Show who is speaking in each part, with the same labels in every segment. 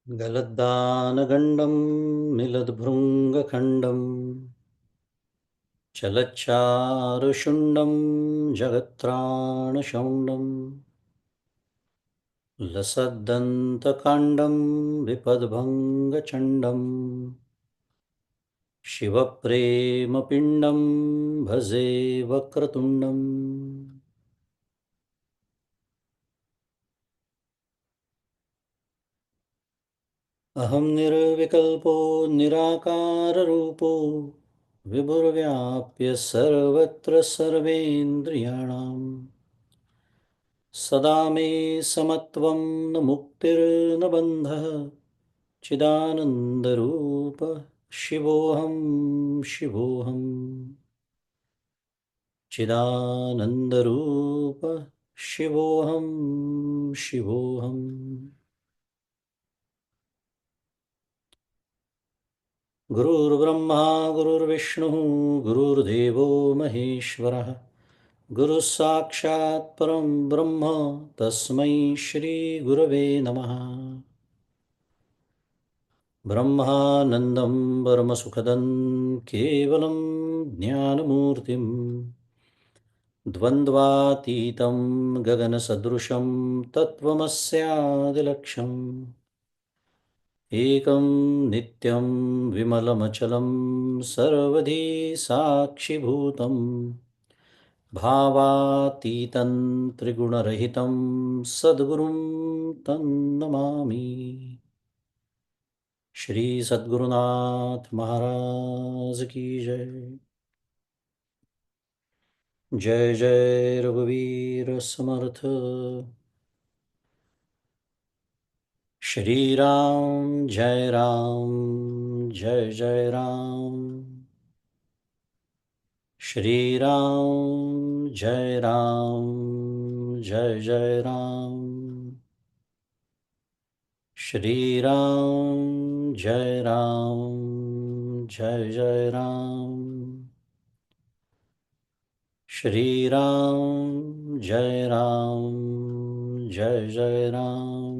Speaker 1: गलद्दानगण्डं मिलद्भृङ्गखण्डं चलच्चारुषुण्डं जगत्त्राणशौण्डं लसद्दन्तकाण्डं विपद्भङ्गचण्डं शिवप्रेमपिण्डं भजे वक्रतुण्डम्। अहं निर्विकल्पो निराकाररूपो विभुर्व्याप्य सर्वत्र सर्वेन्द्रियाणां सदा मे समत्वं न मुक्तिर्न बन्धः चिदानन्दरूप शिवोऽहं शिवोऽहम् चिदानन्दरूप शिवोऽहं शिवोऽहम्। गुरुर्ब्रह्मा गुरुर्विष्णुः गुरुर्देवो महेश्वरः गुरुः साक्षात् परं ब्रह्म तस्मै श्रीगुरवे नमः। ब्रह्मानन्दं परमसुखदं केवलं ज्ञानमूर्तिं द्वन्द्वातीतं गगनसदृशं तत्त्वमस्यादिलक्ष्यम् एकं नित्यं विमलमचलं सर्वधी साक्षिभूतं भावातीतं त्रिगुणरहितं सद्गुरुं तन्नमामि। श्री सद्गुरुनाथ महाराज की जय। जय जय रघुवीर समर्थ। श्री राम जय राम जय जय राम। श्री राम जय राम जय जय राम। श्री राम जय राम जय जय राम। श्री राम जय राम जय जय राम।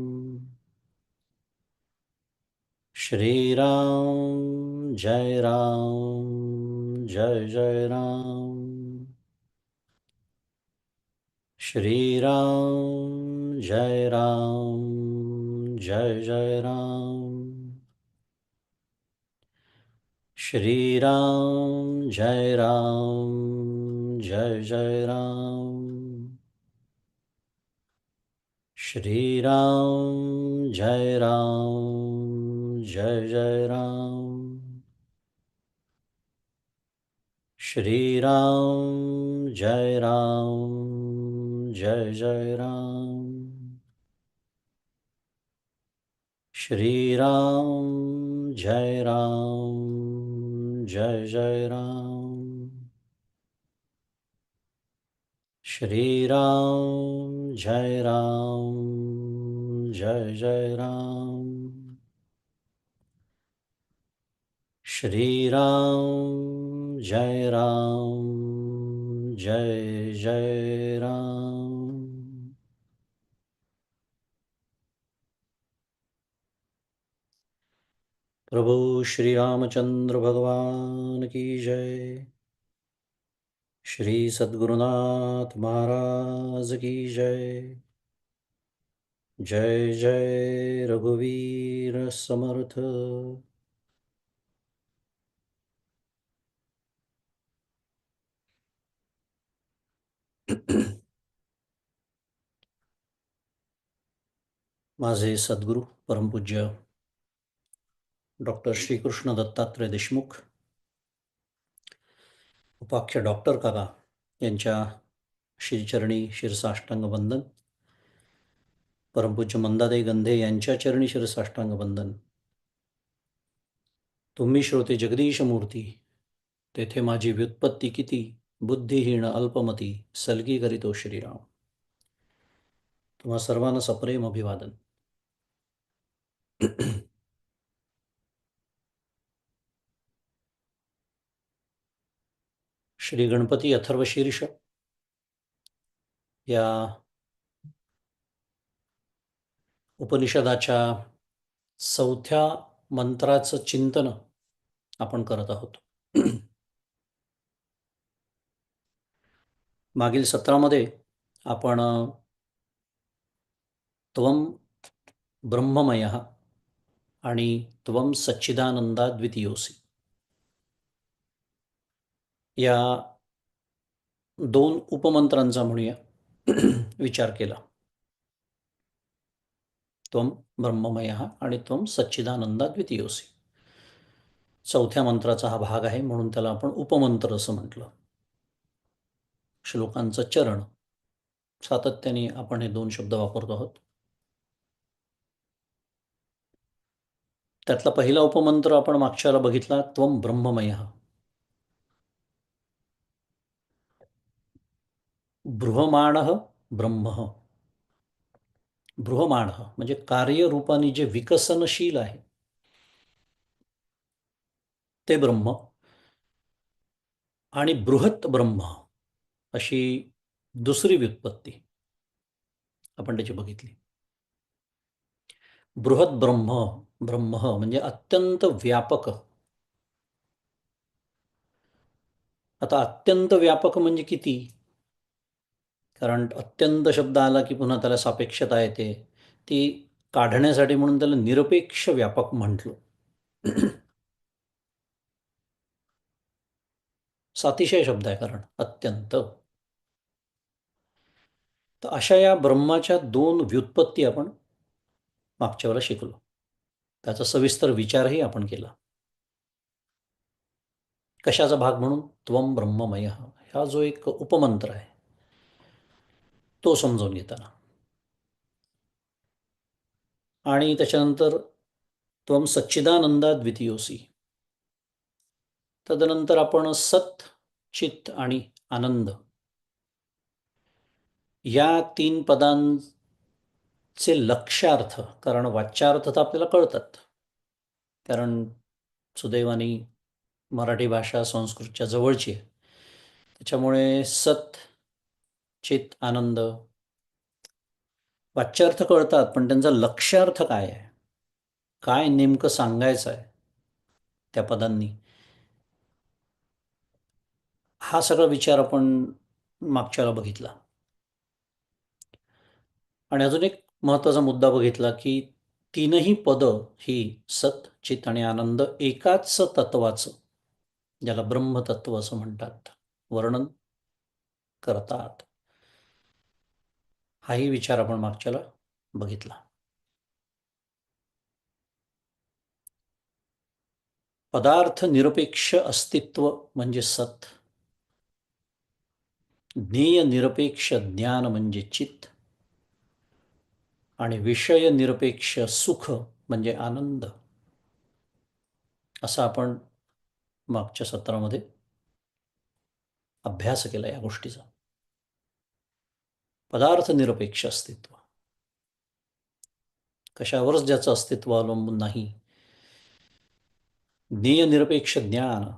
Speaker 1: श्री राम जय राम जय जय राम। श्री राम जय राम जय जय राम। श्री राम जय राम जय जय राम। श्री राम जय राम जय जय राम। श्री राम जय राम जय जय राम। श्री राम जय राम जय जय राम। श्री राम जय राम जय जय राम। श्री राम जय राम जय जय राम। प्रभु श्री रामचंद्र भगवान की जय। श्री सद्गुरुनाथ महाराज की जय। जय जय रघुवीर समर्थ। माझे सद्गुरू परमपूज्य डॉक्टर श्रीकृष्ण दत्तात्रय देशमुख उपाख्य डॉक्टर काका यांच्या श्रीचरणी शिरसाष्टांग वंदन। परमपूज्य मंदादे गंधे यांच्या चरणी शिरसाष्टांग वंदन। तुम्ही श्रोते जगदीश मूर्ती, तेथे माझी व्युत्पत्ती किती, बुद्धिहीन अल्पमती सलगी करीतो श्रीराम। तुम्हा सर्वांना सप्रेम अभिवादन। श्री गणपती अथर्वशीर्ष या उपनिषदाच्या चौथ्या मंत्राचं चिंतन आपण करत आहोत. मागील सत्रामध्ये आपण त्वं ब्रह्ममयः आणि त्वं सच्चिदानंदाद्वितीयोऽसि या दोन उपमंत्रांचा म्हणूया विचार केला. त्वं ब्रह्ममयः आणि त्वं सच्चिदानंदाद्वितीयोऽसि. चौथ्या मंत्राचा हा भाग आहे, म्हणून त्याला आपण उपमंत्र असं म्हटलं. श्लोकांचं चरण सातत्याने आपण हे दोन शब्द वापरतो आहोत. त्यातला पहिला उपमंत्र आपण मागच्याला बघितला, त्वं ब्रह्ममयः. बृहमाणः ब्रह्म. बृहमाणः म्हणजे कार्यरूपाने जे विकसनशील आहे ते ब्रह्म. आणि बृहत ब्रह्म अशी दुसरी व्युत्पत्ती आपण त्याची बघितली. बृहत ब्रह्म, ब्रह्म म्हणजे अत्यंत व्यापक. आता अत्यंत व्यापक म्हणजे किती? कारण अत्यंत शब्द आला की पुन्हा त्याला सापेक्षता येते. ती काढण्यासाठी म्हणून त्याला निरपेक्ष व्यापक म्हटलं. सातिशय शब्द आहे कारण अत्यंत. तर अशा या ब्रह्माच्या दोन व्युत्पत्ती आपण मागच्या वेळेला शिकलो. त्याचा सविस्तर विचारही आपण केला. कशाचा भाग म्हणून? त्वं ब्रह्ममय हा जो एक उपमंत्र आहे तो समजावून घेताना. आणि त्याच्यानंतर त्वं सच्चिदानंदाद्वितीयोऽसि. तदनंतर आपण सत, चित आणि आनंद या तीन पदांचे लक्ष्यार्थ, कारण वाच्यार्थ तर आपल्याला कळतात, कारण सुदैवाने मराठी भाषा संस्कृतच्या जवळची आहे. त्याच्यामुळे सत, चित, आनंद वाच्यार्थ कळतात, पण त्यांचा लक्ष्यार्थ काय आहे, काय नेमकं सांगायचं आहे त्या पदांनी, हा सगळा विचार आपण मागच्याला बघितला. आणि अजून एक महत्त्वाचा मुद्दा बघितला की तीनही पदं ही सत, चित आणि आनंद एकाच तत्वाचं, ज्याला ब्रह्मतत्व असं म्हणतात, वर्णन करतात. हाही विचार आपण मागच्याला बघितला. पदार्थ निरपेक्ष अस्तित्व म्हणजे सत, ज्ञेय निरपेक्ष ज्ञान म्हणजे चित, आणि विषय निरपेक्ष सुख म्हणजे आनंद, असं आपण मागच्या सत्रामध्ये अभ्यास केला या गोष्टीचा. पदार्थ निरपेक्ष अस्तित्व, कशावरच ज्याचं अस्तित्व अवलंबून नाही. ज्ञेय निरपेक्ष ज्ञान,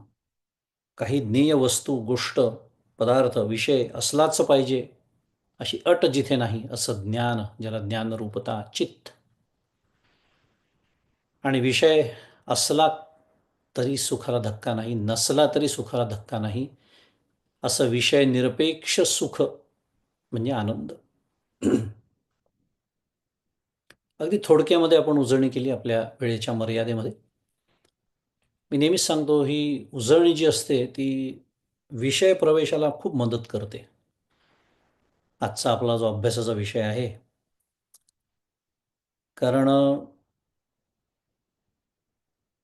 Speaker 1: काही ज्ञेय वस्तू, गोष्ट, पदार्थ, विषय असलाच पाहिजे अशी अट जिथे नाही, असं ज्ञान, ज्याला ज्ञानरूपता, चित्त. आणि विषय असला तरी सुखाला धक्का नाही, नसला तरी सुखाला धक्का नाही, असं विषय निरपेक्ष सुख म्हणजे आनंद. अगदी थोडक्यामध्ये आपण उजळणी केली आपल्या वेळेच्या मर्यादेमध्ये. मी नेहमीच सांगतो, ही उजळणी जी असते ती विषय प्रवेशाला खूप मदत करते. आजचा आपला जो अभ्यासाचा विषय आहे, कारण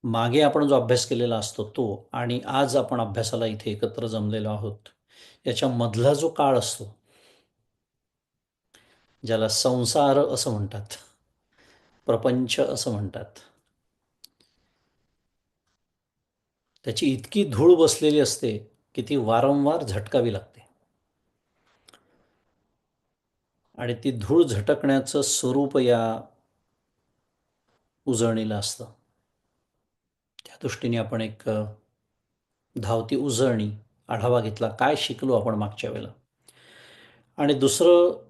Speaker 1: मागे आपण जो अभ्यास केलेला असतो तो आणि आज आपण अभ्यासाला इथे एकत्र जमलेलो आहोत, याच्यामधला जो काळ असतो, ज्याला संसार असं म्हणतात, प्रपंच असं म्हणतात, त्याची इतकी धूळ बसलेली असते की ती वारंवार झटकावी लागते. आणि ती धूळ झटकण्याचं स्वरूप या उजळणीला असतं. त्या दृष्टीने आपण एक धावती उजळणी आढावा घेतला, काय शिकलो आपण मागच्या वेळेला. आणि दुसरं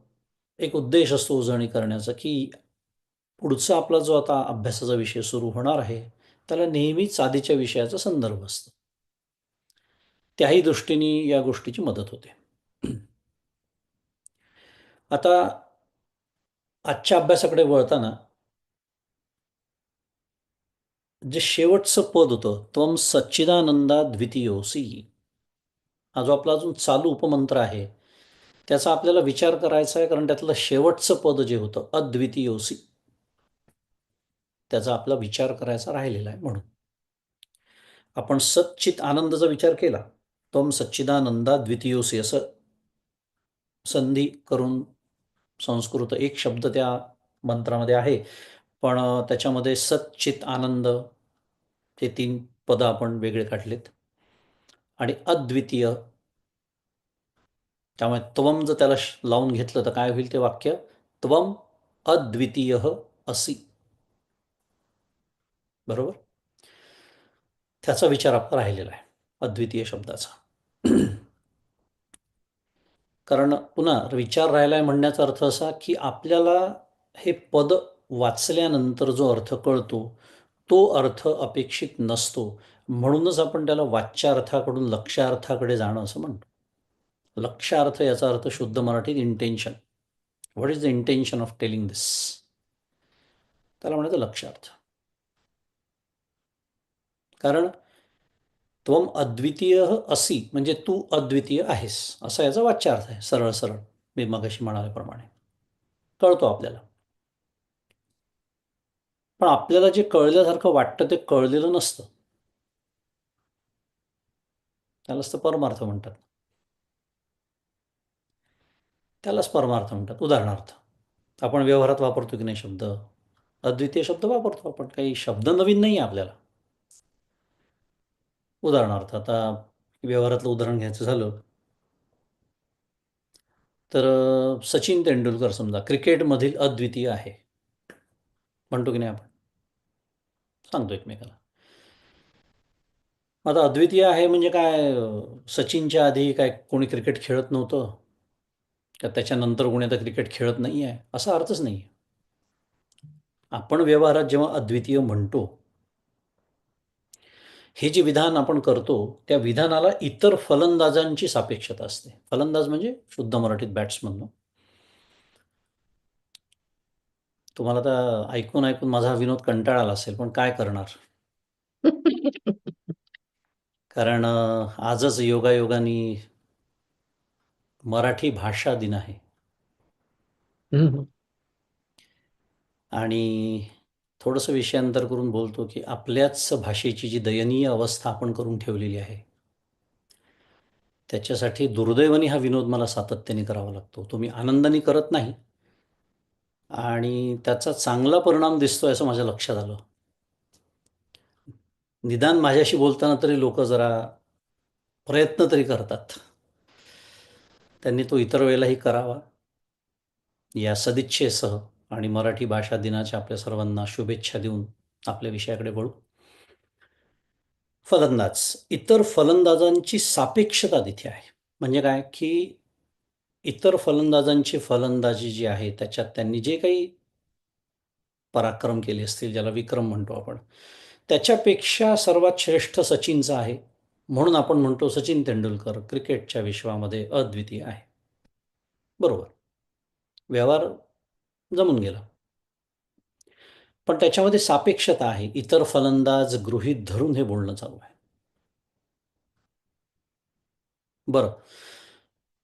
Speaker 1: एक उद्देश असतो उजळणी करण्याचा, की पुढचा आपला जो आता अभ्यासाचा विषय सुरू होणार आहे त्याला नेहमीच आधीच्या विषयाचा संदर्भ असतो. त्याही दृष्टीने या गोष्टीची मदत होते. आता आजच्या अभ्यासाकडे वळताना जे शेवटचं पद होतं त्वम सच्चिदानंदा द्वितीयोसी, हा जो आपला अजून चालू उपमंत्र आहे त्याचा आपल्याला विचार करायचा आहे, कारण त्यातलं शेवटचं पद जे होतं अद्वितीयोसी, त्याचा आपला विचार करायचा राहिलेला आहे. म्हणून आपण सच्चित आनंदाचा विचार केला, त्वम सच्चिदानंदा द्वितीयोसी असं संधी करून संस्कृत एक शब्द त्या मंत्रामध्ये आहे, पण त्याच्यामध्ये सच्चित आनंद हे 3 पदं आपण वेगळे काढलेत आणि अद्वितीय, त्यामुळे त्वम जर त्याला लावून घेतलं तर काय होईल ते वाक्य, त्वम अद्वितीय असि. बरोबर, त्याचा विचार आपला राहिलेला आहे अद्वितीय शब्दाचा. कारण पुन्हा विचार राहिला आहे म्हणण्याचा अर्थ असा की आपल्याला हे पद वाचल्यानंतर जो अर्थ कळतो तो अर्थ अपेक्षित नसतो, म्हणूनच आपण त्याला वाच्यार्थाकडून लक्ष्यार्थाकडे जाणं असं म्हणतो. लक्ष्यार्थ याचा अर्थ शुद्ध मराठीत intention. What is the intention of telling this, त्याला म्हणायचं लक्ष्यार्थ. कारण त्वम अद्वितीय असि म्हणजे तू अद्वितीय आहेस, असा याचा वाच्यार्थ आहे. सरळ सरळ मी मगाशी म्हणाल्याप्रमाणे कळतो आपल्याला. पण आपल्याला जे कळल्यासारखं वाटतं ते कळलेलं नसतं, त्यालाच तर परमार्थ म्हणतात. त्यालाच परमार्थ म्हणतात. उदाहरणार्थ आपण व्यवहारात वापरतो की नाही शब्द, अद्वितीय शब्द वापरतो आपण, काही शब्द नवीन नाही आहे आपल्याला. उदाहरणार्थ आता व्यवहारातलं उदाहरण घ्यायचं झालं तर सचिन तेंडुलकर समजा क्रिकेटमधील अद्वितीय आहे म्हणतो की नाही आपण, सांगतो एकमेकाला. आता अद्वितीय आहे म्हणजे काय, सचिनच्या आधी काय कोणी क्रिकेट खेळत नव्हतं का, त्याच्यानंतर कोणी आता क्रिकेट खेळत नाही आहे असा अर्थच नाही आहे. आपण व्यवहारात जेव्हा अद्वितीय म्हणतो, हे जे विधान आपण करतो त्या विधानाला इतर फलंदाजांची सापेक्षता असते. फलंदाज म्हणजे शुद्ध मराठीत बॅट्समन. तुम्हाला तर ऐकून ऐकून माझा विनोद कंटाळाला असेल, पण काय करणार, कारण आजच योगायोगाने मराठी भाषा दिन आहे. आणि थोडंसं विषयांतर करून बोलतो की आपल्याच भाषेची जी दयनीय अवस्था आपण करून ठेवलेली आहे त्याच्यासाठी दुर्दैवाने हा विनोद मला सातत्याने करावा लागतो. तुम्ही आनंदाने करत नाही आणि त्याचा चांगला परिणाम दिसतोय असं माझ्या लक्षात आलं. निदान माझ्याशी बोलताना तरी लोक जरा प्रयत्न तरी करतात. त्यांनी तो इतर वेळेलाही करावा. या सदिच्छेसह आणि मराठी भाषा दिनाच्या आपल्या सर्वांना शुभेच्छा देऊन आपल्या विषयाकडे वळू. फलंदाज, इतर फलंदाजांची सापेक्षता तिथे आहे. म्हणजे काय की इतर फलंदाजांची फलंदाजी जी आहे त्याच्यात त्यांनी जे काही पराक्रम केले असतील, ज्याला विक्रम म्हणतो आपण, त्याच्यापेक्षा सर्वात श्रेष्ठ सचिनचा आहे. म्हणून आपण म्हणतो सचिन तेंडुलकर क्रिकेटच्या विश्वामध्ये अद्वितीय आहे. बरोबर, व्यवहार जमून गेला. पण त्याच्यामध्ये सापेक्षता आहे. इतर फलंदाज गृहीत धरून हे बोलणं चालू आहे. बरं,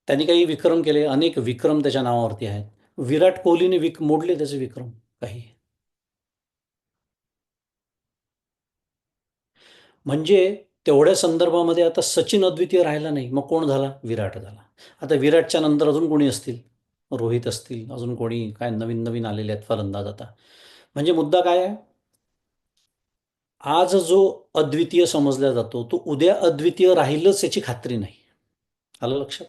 Speaker 1: त्यांनी काही विक्रम केले, अनेक विक्रम त्याच्या नावावरती आहेत. विराट कोहलीने मोडले त्याचे विक्रम काही. म्हणजे तेवढ्या संदर्भामध्ये आता सचिन अद्वितीय राहिला नाही, मग कोण झाला, विराट झाला. आता विराटच्या नंतर अजून कोणी असतील, रोहित असतील, अजून कोणी काय नवीन नवीन आलेले आहेत फलंदाज आता. म्हणजे मुद्दा काय आहे, आज जो अद्वितीय समजला जातो तो उद्या अद्वितीय राहीलच याची खात्री नाही. आलं लक्षात?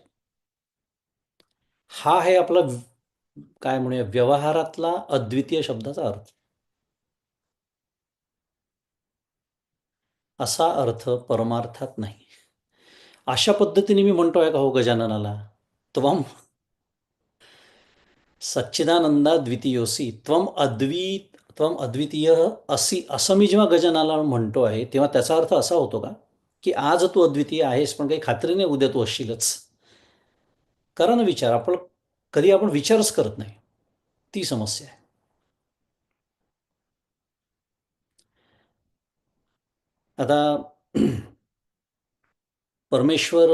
Speaker 1: हा आहे आपला काय म्हणूया व्यवहारातला अद्वितीय शब्दाचा अर्थ. असा अर्थ परमार्थात नाही. अशा पद्धतीने मी म्हणतोय का हो गजाननाला, त्वम सच्चिदानंदा द्वितीयोसी त्वम अद्वित त्वम अद्वितीय असी, असं मी जेव्हा गजाननाला म्हणतो आहे तेव्हा त्याचा अर्थ असा होतो का की आज तू अद्वितीय आहेस पण काही खात्री नाही उद्या तू असशीलच. करा ना विचार. कधी आपण विचारच करत नाही. ती समस्या आहे. आता परमेश्वर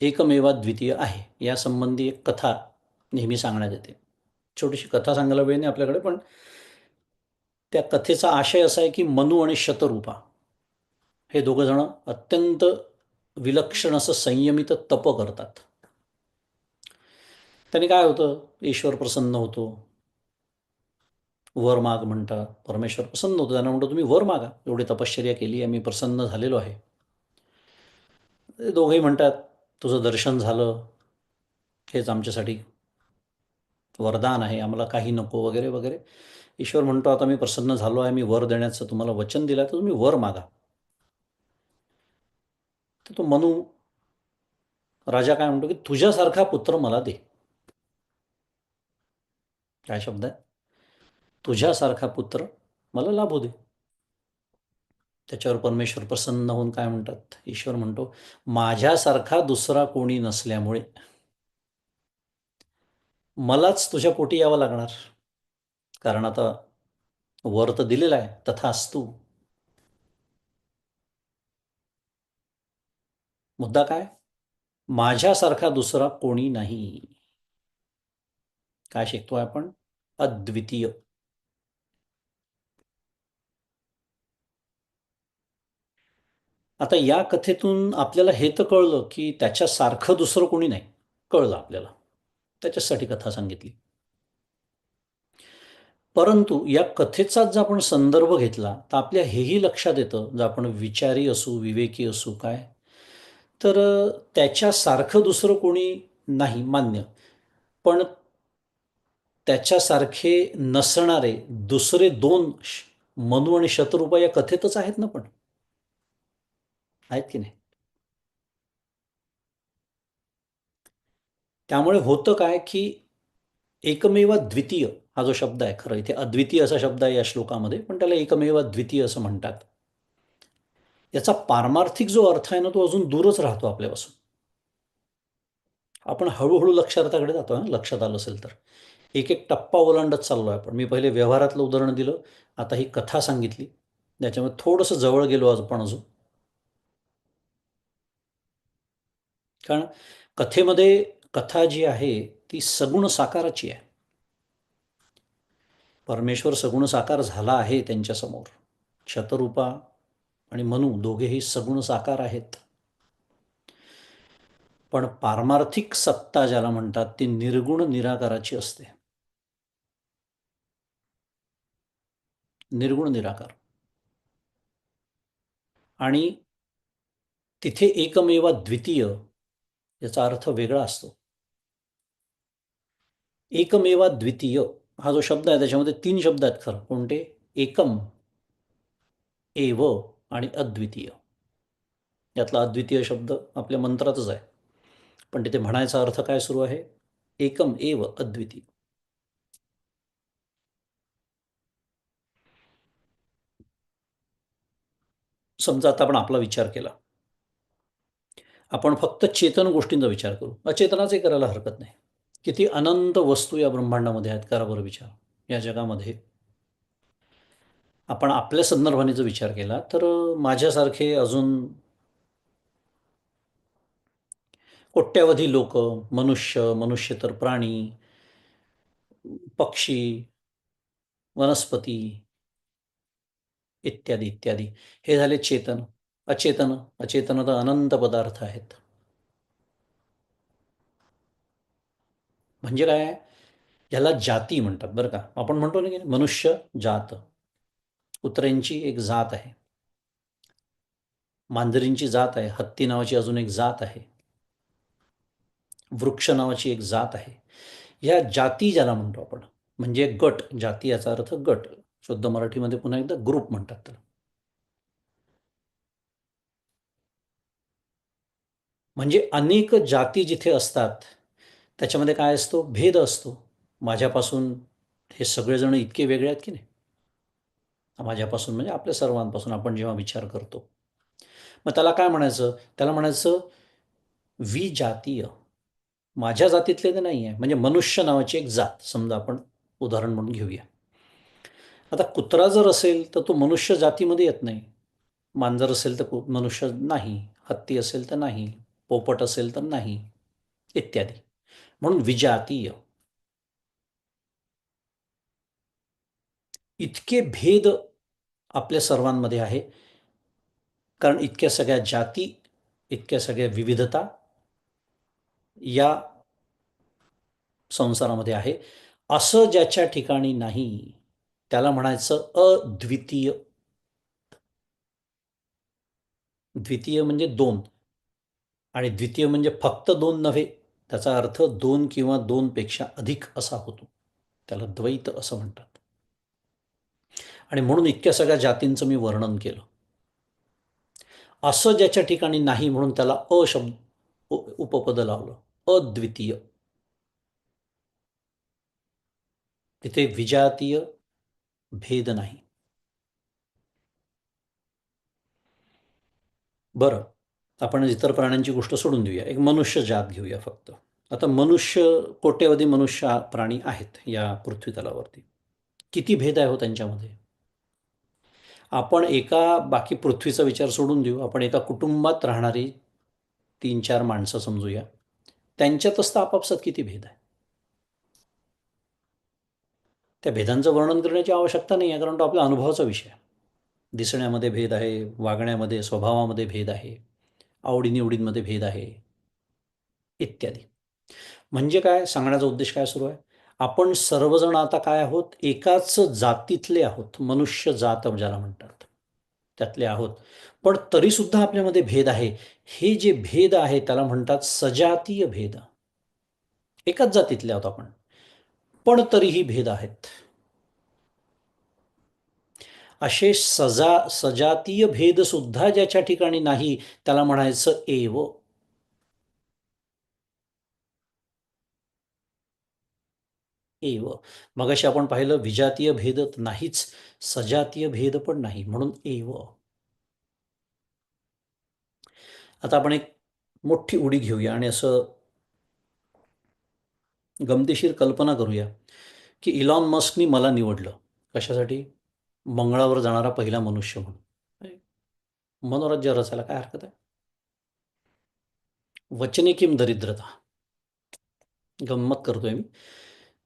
Speaker 1: एकमेवा द्वितीय आहे यासंबंधी एक कथा नेहमी सांगण्यात येते. छोटीशी कथा सांगायला वेळ नाही आपल्याकडे, पण त्या कथेचा आशय असा आहे की मनु आणि शतरूपा हे दोघं जण अत्यंत विलक्षण असं संयमित तप करतात. त्यांनी काय होतं, ईश्वर प्रसन्न होतो. वर माग म्हणतात. परमेश्वर प्रसन्न होतो. त्यांना म्हणतो तुम्ही वर मागा, एवढी तपश्चर्या केली आहे, मी प्रसन्न झालेलो आहे. ते दोघेही म्हणतात तुझं दर्शन झालं हेच आमच्यासाठी वरदान आहे, आम्हाला काही नको वगैरे वगैरे. ईश्वर म्हणतो आता मी प्रसन्न झालो आहे, मी वर देण्याचं तुम्हाला वचन दिलं, तर तुम्ही वर मागा. तर तो मनू राजा काय म्हणतो की तुझ्यासारखा पुत्र मला दे. काय शब्द आहे? तुझ्यासारखा पुत्र मला लाभू दे. त्याच्यावर परमेश्वर प्रसन्न होऊन काय म्हणतात, ईश्वर म्हणतो माझ्यासारखा दुसरा कोणी नसल्यामुळे मलाच तुझ्या पोटी यावं लागणार. कारण आता वर तर दिलेला आहे, तथास्तु. मुद्दा काय? माझ्यासारखा दुसरा कोणी नाही. काय शिकतोय आपण? अद्वितीय. आता या कथेतून आपल्याला हे तर कळलं की त्याच्यासारखं दुसरं कोणी नाही. कळलं आपल्याला. त्याच्यासाठी कथा सांगितली. परंतु या कथेचाच जर आपण संदर्भ घेतला तर आपल्या हेही लक्षात येतं, जर आपण विचारी असू, विवेकी असू काय, तर त्याच्यासारखं दुसरं कोणी नाही मान्य. पण त्याच्यासारखे नसणारे दुसरे दोन मनू आणि शतरूपा या कथेतच आहेत ना, पण आहेत की नाही? त्यामुळे होतं काय की एकमेव द्वितीय हा जो शब्द आहे, खरं इथे अद्वितीय असा शब्द आहे या श्लोकामध्ये, पण त्याला एकमेव द्वितीय असं म्हणतात. याचा पारमार्थिक जो अर्थ आहे ना, तो अजून दूरच राहतो आपल्यापासून. आपण हळूहळू लक्षार्थाकडे जातो. लक्षात आलं असेल तर एक एक टप्पा ओलांडत चाललो आहे आपण. मी पहिले व्यवहारातलं उदाहरण दिलं, आता ही कथा सांगितली, त्याच्यामुळे थोडंसं जवळ गेलो आज आपण अजून. कारण कथेमध्ये कथा जी आहे ती सगुण साकाराची आहे. परमेश्वर सगुण साकार झाला आहे त्यांच्यासमोर. शतरूपा आणि मनू दोघेही सगुण साकार आहेत. पण पारमार्थिक सत्ता ज्याला म्हणतात ती निर्गुण निराकाराची असते. निर्गुण निराकार. आणि तिथे एकमेवा द्वितीय याचा अर्थ वेगळा असतो. एकमेवा द्वितीय हा जो शब्द आहे त्याच्यामध्ये तीन शब्द आहेत खरं. कोणते? एकम, एव आणि अद्वितीय. यातला अद्वितीय शब्द आपल्या मंत्रातच आहे, पण तिथे म्हणायचा अर्थ काय सुरू आहे? एकम एव अद्वितीय. समजा आता आपण आपला विचार केला, आपण फक्त चेतन गोष्टींचा विचार करू, अचेतनाचे करायला हरकत नाही. किती अनंत वस्तू या ब्रह्मांडामध्ये आहेत, करा बरं विचार. या जगामध्ये आपण आपल्या संदर्भाने जर विचार केला तर माझ्यासारखे अजून कोट्यावधी लोक, मनुष्य, मनुष्यतर प्राणी, पक्षी, वनस्पती इत्यादी इत्यादी, हे झाले चेतन. अचेतन, अचेतन तर अनंत पदार्थ आहेत. म्हणजे काय? याला जाती म्हणतात बरं का. आपण म्हणतो ना की मनुष्य जात, कुत्र्यांची एक जात आहे, मांजरींची जात आहे, हत्ती नावाची अजून एक जात आहे, वृक्ष नावाची एक जात आहे. या जाती ज्याला म्हणतो आपण, म्हणजे गट. जाती याचा अर्थ गट. शुद्ध मराठीमध्ये पुन्हा एकदा ग्रुप म्हणतात त्याला. म्हणजे अनेक जाती जिथे असतात त्याच्यामध्ये काय असतो? भेद असतो. माझ्यापासून हे सगळेजण इतके वेगळे आहेत की नाही. माझ्यापासून म्हणजे आपल्या सर्वांपासून आपण जेव्हा विचार करतो. मग त्याला काय म्हणायचं? त्याला म्हणायचं विजातीय. माझ्या जातीतले तर नाही आहे. म्हणजे मनुष्य नावाची एक जात समजा आपण उदाहरण म्हणून घेऊया. आता कुत्रा जर असेल तर तो मनुष्य जातीमध्ये येत नाही. मांजर असेल तर मनुष्य नाही. हत्ती असेल तर नाही. पोपट असेल तर नाही, इत्यादी. म्हणून विजातीय. इतके भेद आपल्या सर्वांमध्ये आहे, कारण इतक्या सगळ्या जाती, इतक्या सगळ्या विविधता या संसारामध्ये आहे. असं ज्याच्या ठिकाणी नाही त्याला म्हणायचं अद्वितीय. द्वितीय म्हणजे दोन, आणि द्वितीय म्हणजे फक्त दोन नव्हे. त्याचा अर्थ दोन किंवा दोनपेक्षा अधिक असा होतो. त्याला द्वैत असं म्हणतात. आणि म्हणून इतक्या सगळ्या जातींचं मी वर्णन केलं. असं ज्याच्या ठिकाणी नाही म्हणून त्याला अशब्द उपपद लावलं, अद्वितीय. तिथे विजातीय भेद नाही. बरं, आपण इतर प्राण्यांची गोष्ट सोडून देऊया. एक मनुष्य जात घेऊया फक्त. आता मनुष्य, कोट्यवधी मनुष्य प्राणी आहेत या पृथ्वीतलावरती. किती भेद आहे हो त्यांच्यामध्ये. आपण एका, बाकी पृथ्वीचा विचार सोडून देऊ, आपण एका कुटुंबात राहणारी 3-4 माणसं समजूया. त्यांच्यातच तर आपापसात किती भेद आहे. त्या भेदांचं वर्णन करण्याची आवश्यकता नाही आहे, कारण तो आपल्या अनुभवाचा विषय आहे. दिसण्यामध्ये भेद आहे, वागण्यामध्ये, स्वभावामध्ये भेद आहे, आवडीनिवडींमध्ये भेद आहे, इत्यादी. म्हणजे काय सांगण्याचा उद्देश काय सुरू आहे? आपण सर्वजण आता काय आहोत? एकाच जातीतले आहोत. मनुष्य जात ज्याला म्हणतात त्यातले आहोत. पण तरीसुद्धा आपल्यामध्ये भेद आहे. हे जे भेद आहे त्याला म्हणतात सजातीय भेद. एकाच जातीतले आहोत आपण, पण तरीही भेद आहेत. असे सजातीय भेद सुद्धा ज्याच्या ठिकाणी नाही त्याला म्हणायचं एव. एव. मगाशी आपण पाहिलं विजातीय भेद नाहीच, सजातीय भेद पण नाही, म्हणून एव. आता आपण एक मोठी उडी घेऊया आणि असं गमतीशीर कल्पना करूया की इलॉन मस्कनी मला निवडलं. कशासाठी? मंगळावर जाणारा पहिला मनुष्य म्हणून. मनोराज्य रचायला काय हरकत आहे? वचने किम दरिद्रता. गंमत करतोय मी.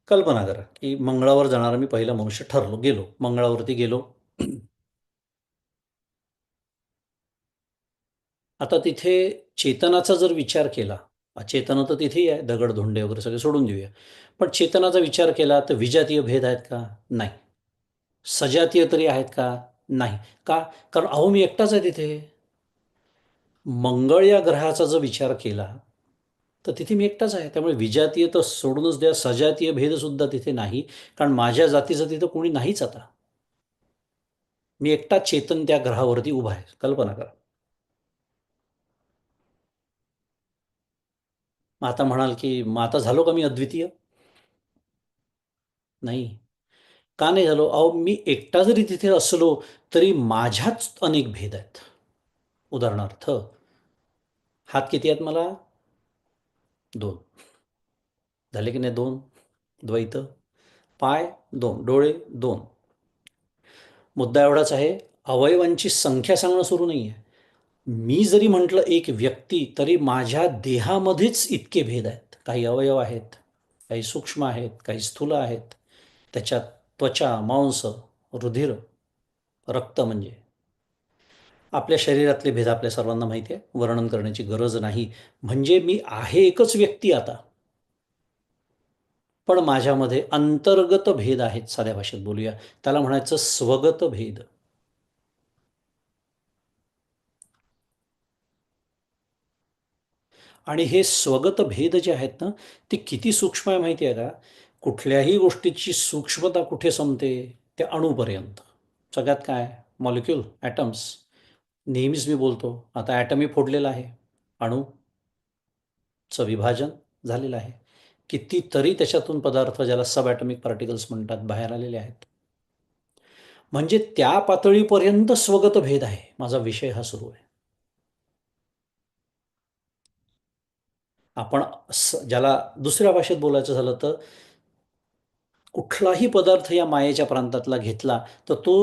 Speaker 1: कल्पना करा की मंगळावर जाणारा मी पहिला मनुष्य ठरलो, गेलो मंगळावरती गेलो. आता तिथे चेतनाचा जर विचार केला, चेतना तर तिथेही आहे, दगड-धोंडे वगैरे सगळे सोडून देऊया. पण चेतनाचा विचार केला तर विजातीय भेद आहेत का? नाही. सजातीय तरी आहेत का? नाही. का? कारण अहो मी एकटाच आहे तिथे. मंगळ या ग्रहाचा जर विचार केला तर तिथे मी एकटाच आहे. त्यामुळे विजातीय तर सोडूनच द्या, सजातीय भेदसुद्धा तिथे नाही. कारण माझ्या जातीचं तिथं कोणी नाहीच आता. मी एकटा चेतन त्या ग्रहावरती उभा आहे. कल्पना करा. मग आता म्हणाल की मग आता झालो का मी अद्वितीय? नाही. का नाही झालो? अहो मी एकटा जरी तिथे असलो तरी माझ्याच अनेक भेद आहेत. उदाहरणार्थ, हात किती आहेत मला? 2. झाले की नाही 2? द्वैत. पाय 2, डोळे 2. मुद्दा एवढाच आहे, अवयवांची संख्या सांगणं सुरू नाही आहे. मी जरी म्हटलं एक व्यक्ती, तरी माझ्या देहामध्येच इतके भेद आहेत. काही अवयव आहेत, काही सूक्ष्म आहेत, काही स्थूल आहेत. त्याच्यात त्वचा, मांस, रुधिर, रक्त, म्हणजे आपल्या शरीरातले भेद आपल्या सर्वांना माहिती आहे, वर्णन करण्याची गरज नाही. म्हणजे मी आहे एकच व्यक्ती आता, पण माझ्यामध्ये अंतर्गत भेद आहेत. साध्या भाषेत बोलूया, त्याला म्हणायचं स्वगत भेद. आणि हे स्वगत भेद जे आहेत ना, ते किती सूक्ष्म आहे माहिती आहे का? कुठल्याही गोष्टीची सूक्ष्मता कुठे संपते? त्या अणूपर्यंत. सगळ्यात काय? Molecule, atoms. नेहमीच मी बोलतो, आता ॲटम मी फोडलेला आहे, अणूचं विभाजन झालेलं आहे. कितीतरी त्याच्यातून पदार्थ, ज्याला सब ॲटॉमिक पार्टिकल्स म्हणतात, बाहेर आलेले आहेत. म्हणजे त्या पातळीपर्यंत स्वगत भेद आहे. माझा विषय हा सुरू आहे. आपण ज्याला दुसऱ्या भाषेत बोलायचं झालं तर कुठलाही पदार्थ या मायेच्या प्रांतातला घेतला तर तो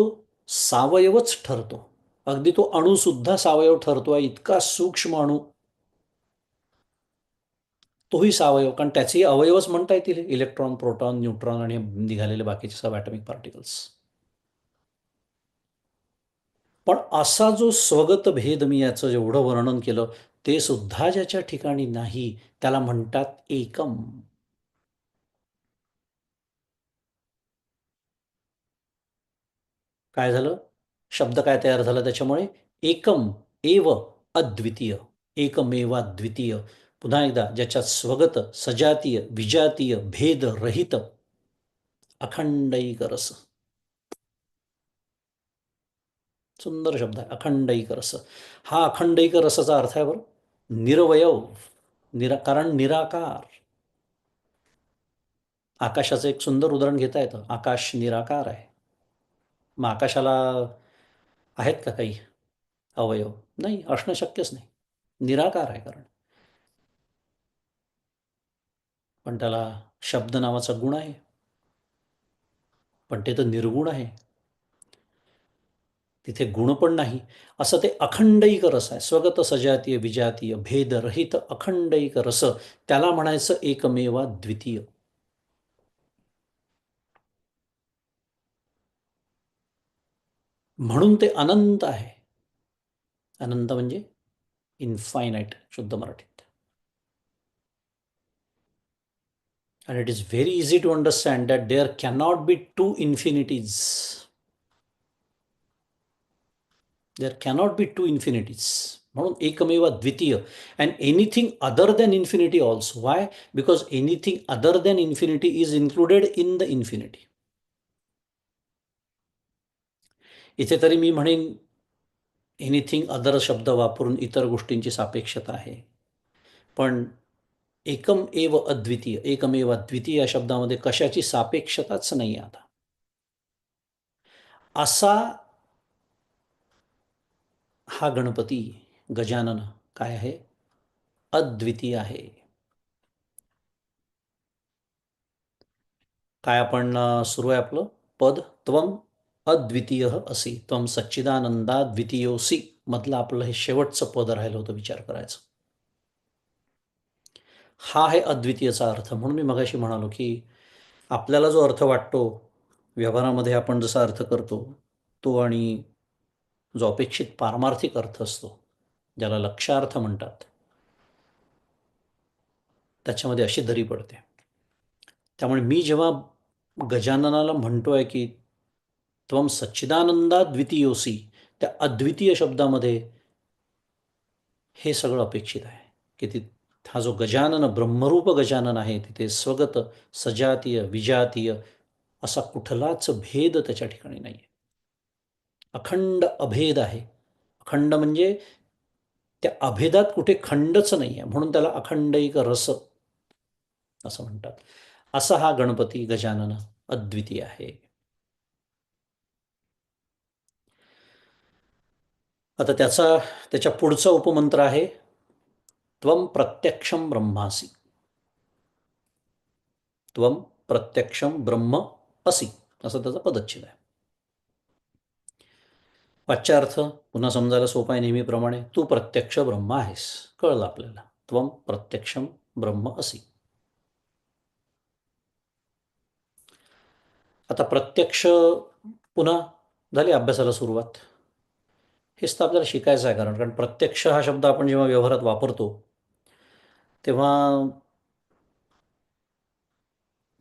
Speaker 1: सावयवच ठरतो. अगदी तो अणुसुद्धा सावयव ठरतोय, इतका सूक्ष्म अणू तोही सावयव, कारण त्याचेही अवयवच म्हणता येतील, इलेक्ट्रॉन, प्रोटॉन, न्यूट्रॉन आणि निघालेले बाकीचे सब ॲटॉमिक पार्टिकल्स. पण असा जो स्वगत भेद मी याचं जेवढं वर्णन केलं ते सुद्धा ज्याच्या ठिकाणी नाही त्याला म्हणतात एकम. काय झालं? शब्द काय तयार झाला त्याच्यामुळे? एकम एव अद्वितीय. एकमेव अद्वितीय. पुन्हा एकदा, ज्याच्यात स्वगत, सजातीय, विजातीय, भेद रहित अखंडैक रस. सुंदर शब्द आहे, अखंडैक रस. हा अखंडैक रसाचा अर्थ आहे बरं निरवयव. कारण निराकार. आकाशाचं एक सुंदर उदाहरण घेता येतं. आकाश निराकार आहे. मग आकाशाला आहेत का काही अवयव? नाही, असणं शक्यच नाही. निराकार आहे कारण. पण त्याला शब्द नावाचा गुण आहे. पण ते तर निर्गुण आहे. तिथे गुण पण नाही. असं ते अखंडैक रस आहे. स्वगत, सजातीय, विजातीय, भेदरहित अखंडैक रस. त्याला म्हणायचं एकमेवा द्वितीय. म्हणून ते अनंत आहे. अनंत म्हणजे इन्फायनाईट शुद्ध मराठीत. And it is very easy to understand that there cannot be two infinities. There cannot be two infinities. म्हणून एकमेव द्वितीय. And anything other than infinity also. Why? Because anything other than infinity is included in the infinity. इथे तरी मी म्हणेन anything other शब्द वापरून इतर गोष्टींची सापेक्षता आहे. पण एकम एव अद्वितीय, एकमेव अद्वितीय या शब्दामध्ये कशाची सापेक्षताच नाही आता. असा हा गणपती गजानन काय आहे? अद्वितीय आहे. काय आपण सुरू आहे आपलं पद? त्वम अद्वितीय असी, त्वम सच्चिदानंदा द्वितीयोसी मधलं आपलं हे शेवटचं पद राहिलं होतं विचार करायचं. हा आहे अद्वितीयचा अर्थ. म्हणून मी मगाशी म्हणालो की आपल्याला जो अर्थ वाटतो व्यवहारामध्ये आपण जसा अर्थ करतो तो आणि जो अपेक्षित पारमार्थिक अर्थ असतो ज्याला लक्ष्यार्थ म्हणतात त्याच्यामध्ये अशी दरी पडते. त्यामुळे मी जेव्हा गजाननाला म्हणतोय की त्वम सच्चिदानंदा द्वितीयोसी, त्या अद्वितीय शब्दामध्ये हे सगळं अपेक्षित आहे की हा जो गजानन ब्रह्मरूप गजानन आहे तिथे स्वगत, सजातीय, विजातीय असा कुठलाच भेद त्याच्या ठिकाणी नाही आहे. अखंड अभेद आहे. अखंड म्हणजे त्या अभेदात कुठे खंडच नाही आहे, म्हणून त्याला अखंडैक रस असं म्हणतात. असा हा गणपती गजानन अद्वितीय आहे. आता त्याच्या पुढचा उपमंत्र आहे त्वम प्रत्यक्षम ब्रह्मासी. त्वम प्रत्यक्षम ब्रह्म असी असं त्याचा पदच्छेद आहे. वाच्यार्थ पुन्हा समजायला सोपा आहे नेहमीप्रमाणे. तू प्रत्यक्ष ब्रह्म आहेस. कळलं आपल्याला. त्वम प्रत्यक्षम ब्रह्म असी. आता प्रत्यक्ष पुन्हा झाली अभ्यासाला सुरुवात. हेच तर आपल्याला शिकायचं आहे. कारण प्रत्यक्ष हा शब्द आपण जेव्हा व्यवहारात वापरतो तेव्हा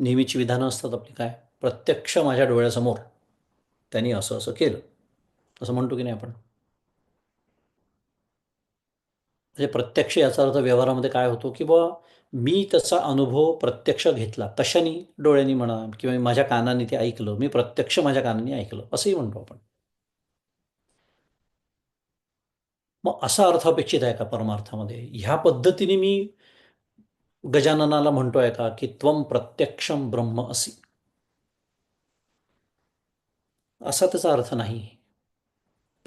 Speaker 1: नेहमीची विधानं असतात आपली. काय? प्रत्यक्ष माझ्या डोळ्यासमोर त्यांनी असं असं केलं असं म्हणतो की नाही आपण? म्हणजे प्रत्यक्ष याचा अर्थ व्यवहारामध्ये काय होतो की बुवा मी त्याचा अनुभव प्रत्यक्ष घेतला. कशाने? डोळ्यांनी म्हणा किंवा माझ्या कानाने ते ऐकलं. मी प्रत्यक्ष माझ्या कानाने ऐकलं असंही म्हणतो आपण. मग असा अर्थ अपेक्षित आहे का परमार्थामध्ये? ह्या पद्धतीने मी गजाननाला म्हणतोय का की त्वम प्रत्यक्षम ब्रह्म असी? असा त्याचा अर्थ नाही.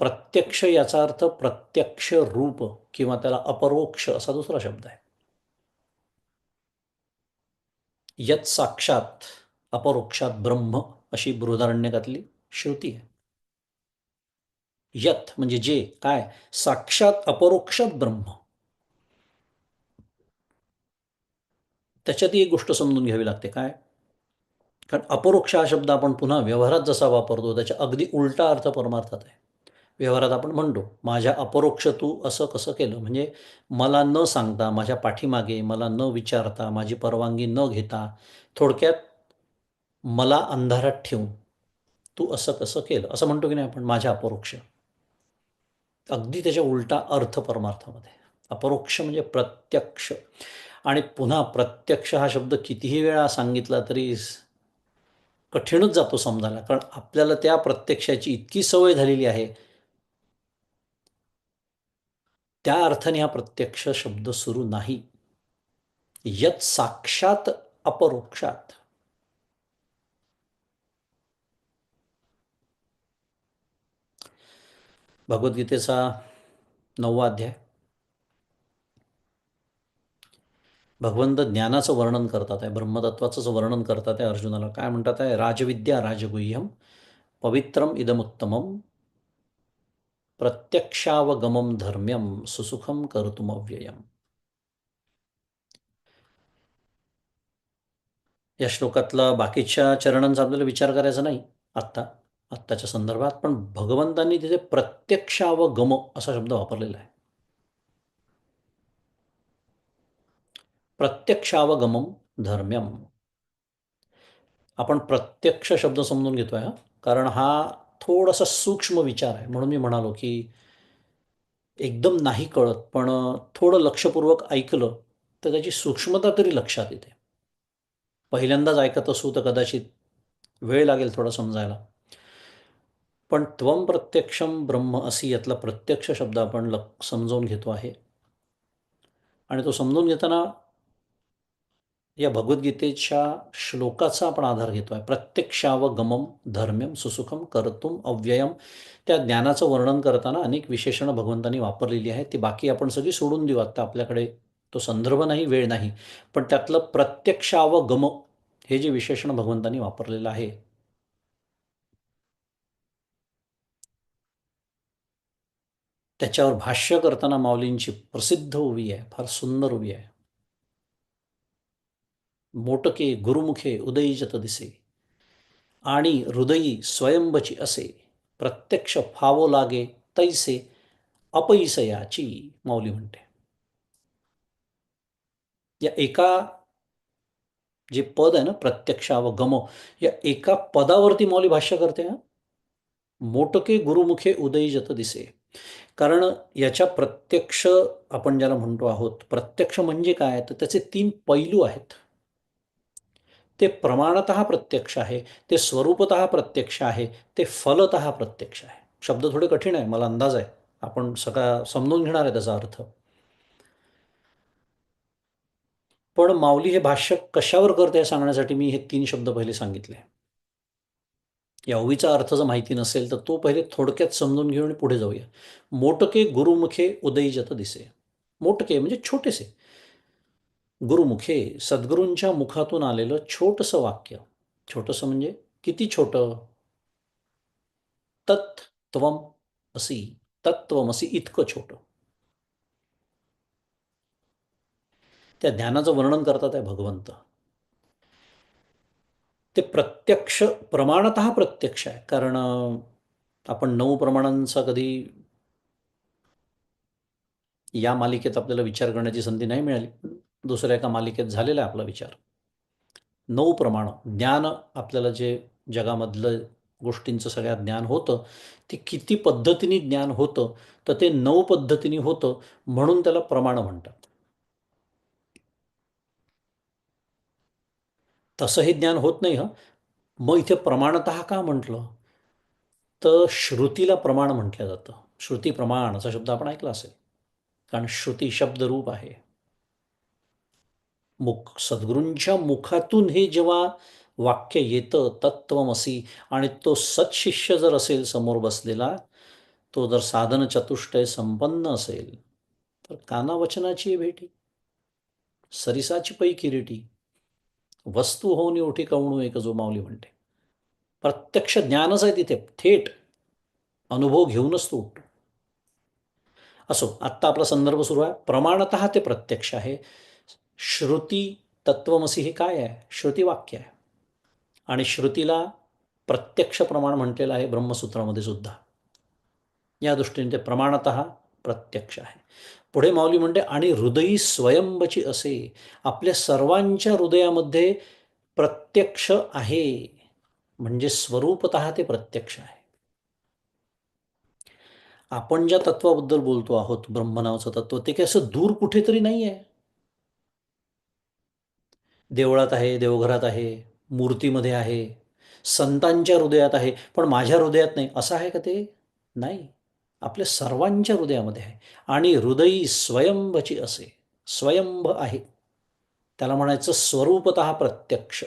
Speaker 1: प्रत्यक्ष याचा अर्थ प्रत्यक्ष रूप किंवा त्याला अपरोक्ष असा दुसरा शब्द आहे. यत साक्षात अपरोक्षात ब्रह्म अशी बृहदारण्यकातली श्रुती आहे. यत म्हणजे जे, काय, साक्षात अपरोक्षात ब्रह्म. त्याच्यात एक गोष्ट समजून घ्यावी लागते, काय, कारण अपरोक्ष हा शब्द आपण पुन्हा व्यवहारात जसा वापरतो त्याच्या अगदी उलटा अर्थ परमार्थात आहे. व्यवहारात आपण म्हणतो माझ्या अपरोक्ष तू असं कसं केलं, म्हणजे मला न सांगता, माझ्या पाठीमागे, मला न विचारता, माझी परवानगी न घेता, थोडक्यात मला अंधारात ठेवून तू असं कसं केलं, असं म्हणतो की नाही आपण, माझ्या अपरोक्ष. अगदी त्याच्या उलटा अर्थ परमार्थामध्ये. अपरोक्ष म्हणजे प्रत्यक्ष. आणि पुन्हा प्रत्यक्ष हा शब्द कितीही वेळा सांगितला तरी कठीणच जातो समजायला, कारण आपल्याला त्या प्रत्यक्षाची इतकी सवय झालेली आहे. त्या अर्थाने हा प्रत्यक्ष शब्द सुरू नाही. यत साक्षात अपरोक्षात. भगवद्गीतेचा 9वा अध्याय. भगवंत ज्ञानाचं वर्णन करतात आहे, ब्रह्मतत्वाचंच वर्णन करतात आहे. अर्जुनाला काय म्हणतात आहे, राजविद्या राजगुह्यम पवित्रम इदमुत्तमम प्रत्यक्षावगमम धर्म्यम सुसुखम कर्तुमव्ययम. या श्लोकातला बाकीच्या चरणांचा आपल्याला विचार करायचा नाही आत्ताच्या संदर्भात, पण भगवंतांनी तिथे प्रत्यक्षावगम असा शब्द वापरलेला आहे. प्रत्यक्षावगमम धर्म्यम. आपण प्रत्यक्ष शब्द समजून घेतोय हा, कारण हा थोडासा सूक्ष्म विचार आहे. म्हणून मी म्हणालो की एकदम नाही कळत, पण थोडं लक्षपूर्वक ऐकलं तर त्याची सूक्ष्मता तरी लक्षात येते. पहिल्यांदाच ऐकत असू तर कदाचित वेळ लागेल थोडं समजायला. पण त्वम प्रत्यक्षम ब्रह्म असी यातला प्रत्यक्ष शब्द आपण समजावून घेतो आहे. आणि तो समजून घेताना या भगवद्गीतेच्या श्लोकाचा आपण आधार घेतो आहे. प्रत्यक्षावगमम धर्म्यम सुसुखम कर्तुम अव्ययम. त्या ज्ञानाचं वर्णन करताना अनेक विशेषणं भगवंतांनी वापरलेली आहेत. ती बाकी आपण सगळी सोडून देऊ, आत्ता आपल्याकडे तो संदर्भ नाही, वेळ नाही. पण त्यातलं प्रत्यक्षावगम हे जे विशेषण भगवंतांनी वापरलेलं आहे, त्याच्यावर भाष्य करताना माऊलींची प्रसिद्ध ओवी आहे, फार सुंदर ओवी आहे. मोटके गुरुमुखे उदयीजत दिसे आणि हृदयी स्वयंबची असे, प्रत्यक्ष फावो लागे तैसे अपैसयाची. माऊली म्हणते या एका जे पद आहे ना, प्रत्यक्षावगम, या एका पदावरती माऊली भाष्य करते. हा, मोटके गुरुमुखे उदयीजत दिसे. कारण याच्या प्रत्यक्ष आपण ज्याला म्हणतो आहोत, प्रत्यक्ष म्हणजे काय, तर त्याचे 3 पैलू आहेत. ते प्रमाणतः प्रत्यक्ष आहे, ते स्वरूपतः प्रत्यक्ष आहे, ते फलतः प्रत्यक्ष आहे. शब्द थोडे कठीण आहे, मला अंदाज आहे, आपण सगळा समजून घेणार आहे त्याचा अर्थ. पण माऊली हे भाष्य कशावर करते हे सांगण्यासाठी मी हे 3 शब्द पहिले सांगितले. या ओवीचा अर्थ जर माहिती नसेल तर तो पहिले थोडक्यात समजून घेऊन पुढे जाऊया. मोटके गुरुमुखे उदयीजत दिसे. मोटके म्हणजे छोटेसे, गुरुमुखे सद्गुरूंच्या मुखातून आलेलं छोटंसं वाक्य. छोटंसं म्हणजे किती छोटं, तत्त्वम असी, तत्त्वमसी इतकं छोटं. त्या ज्ञानाचं वर्णन करतात आहे भगवंत. ते प्रत्यक्ष प्रमाणतः प्रत्यक्ष आहे, कारण आपण 9 प्रमाणांचा कधी या मालिकेत आपल्याला विचार करण्याची संधी नाही मिळाली. दुसऱ्या एका मालिकेत झालेला आहे आपला विचार. 9 प्रमाणं ज्ञान, आपल्याला जे जगामधलं गोष्टींचं सगळ्यात ज्ञान होतं, ते किती पद्धतीने ज्ञान होतं, तर ते 9 पद्धतीने होतं, म्हणून त्याला प्रमाण म्हणतात. तसं हे ज्ञान होत नाही. हं, मग इथे प्रमाणतः का म्हटलं, तर श्रुतीला प्रमाण म्हटलं जातं. श्रुती प्रमाण असा शब्द आपण ऐकला असेल, कारण श्रुती शब्दरूप आहे. सद्गुरूंच्या मुखातून हे जेव्हा वाक्य येतं तत्त्वमसी, आणि तो सत्शिष्य जर असेल समोर बसलेला, तो जर साधन चतुष्टय संपन्न असेल, तर काना वचनाची भेटी, सरिसाची पै किरीटी, वस्तू होऊन ओठी कवणू एक, जो माऊली म्हणते. प्रत्यक्ष ज्ञानच आहे तिथे, थेट अनुभव घेऊनच तो उठतो. असो, आत्ता आपला संदर्भ सुरू आहे. प्रमाणतः ते प्रत्यक्ष आहे. श्रुती तत्वमसी हे काय आहे? श्रुती वाक्य आहे. आणि श्रुतीला प्रत्यक्ष प्रमाण म्हटलेलं आहे ब्रह्मसूत्रामध्ये सुद्धा. या दृष्टीने ते प्रमाणतः प्रत्यक्ष आहे. पुढे माऊली म्हणते, आणि हृदयी स्वयंबची असे, आपल्या सर्वांच्या हृदयामध्ये प्रत्यक्ष आहे. म्हणजे स्वरूपतः ते प्रत्यक्ष आहे. आपण ज्या तत्वाबद्दल बोलतो आहोत, ब्रह्मनावाचं तत्व, ते काही असं दूर कुठेतरी नाही आहे. देवळात आहे, देवघरात आहे, मूर्तीमध्ये आहे, संतांच्या हृदयात आहे, पण माझ्या हृदयात नाही, असं आहे का ते? नाही. आपल्या सर्वांच्या हृदयामध्ये आहे. आणि हृदयी स्वयंभची असे, स्वयंभ आहे, त्याला म्हणायचं स्वरूपतः प्रत्यक्ष.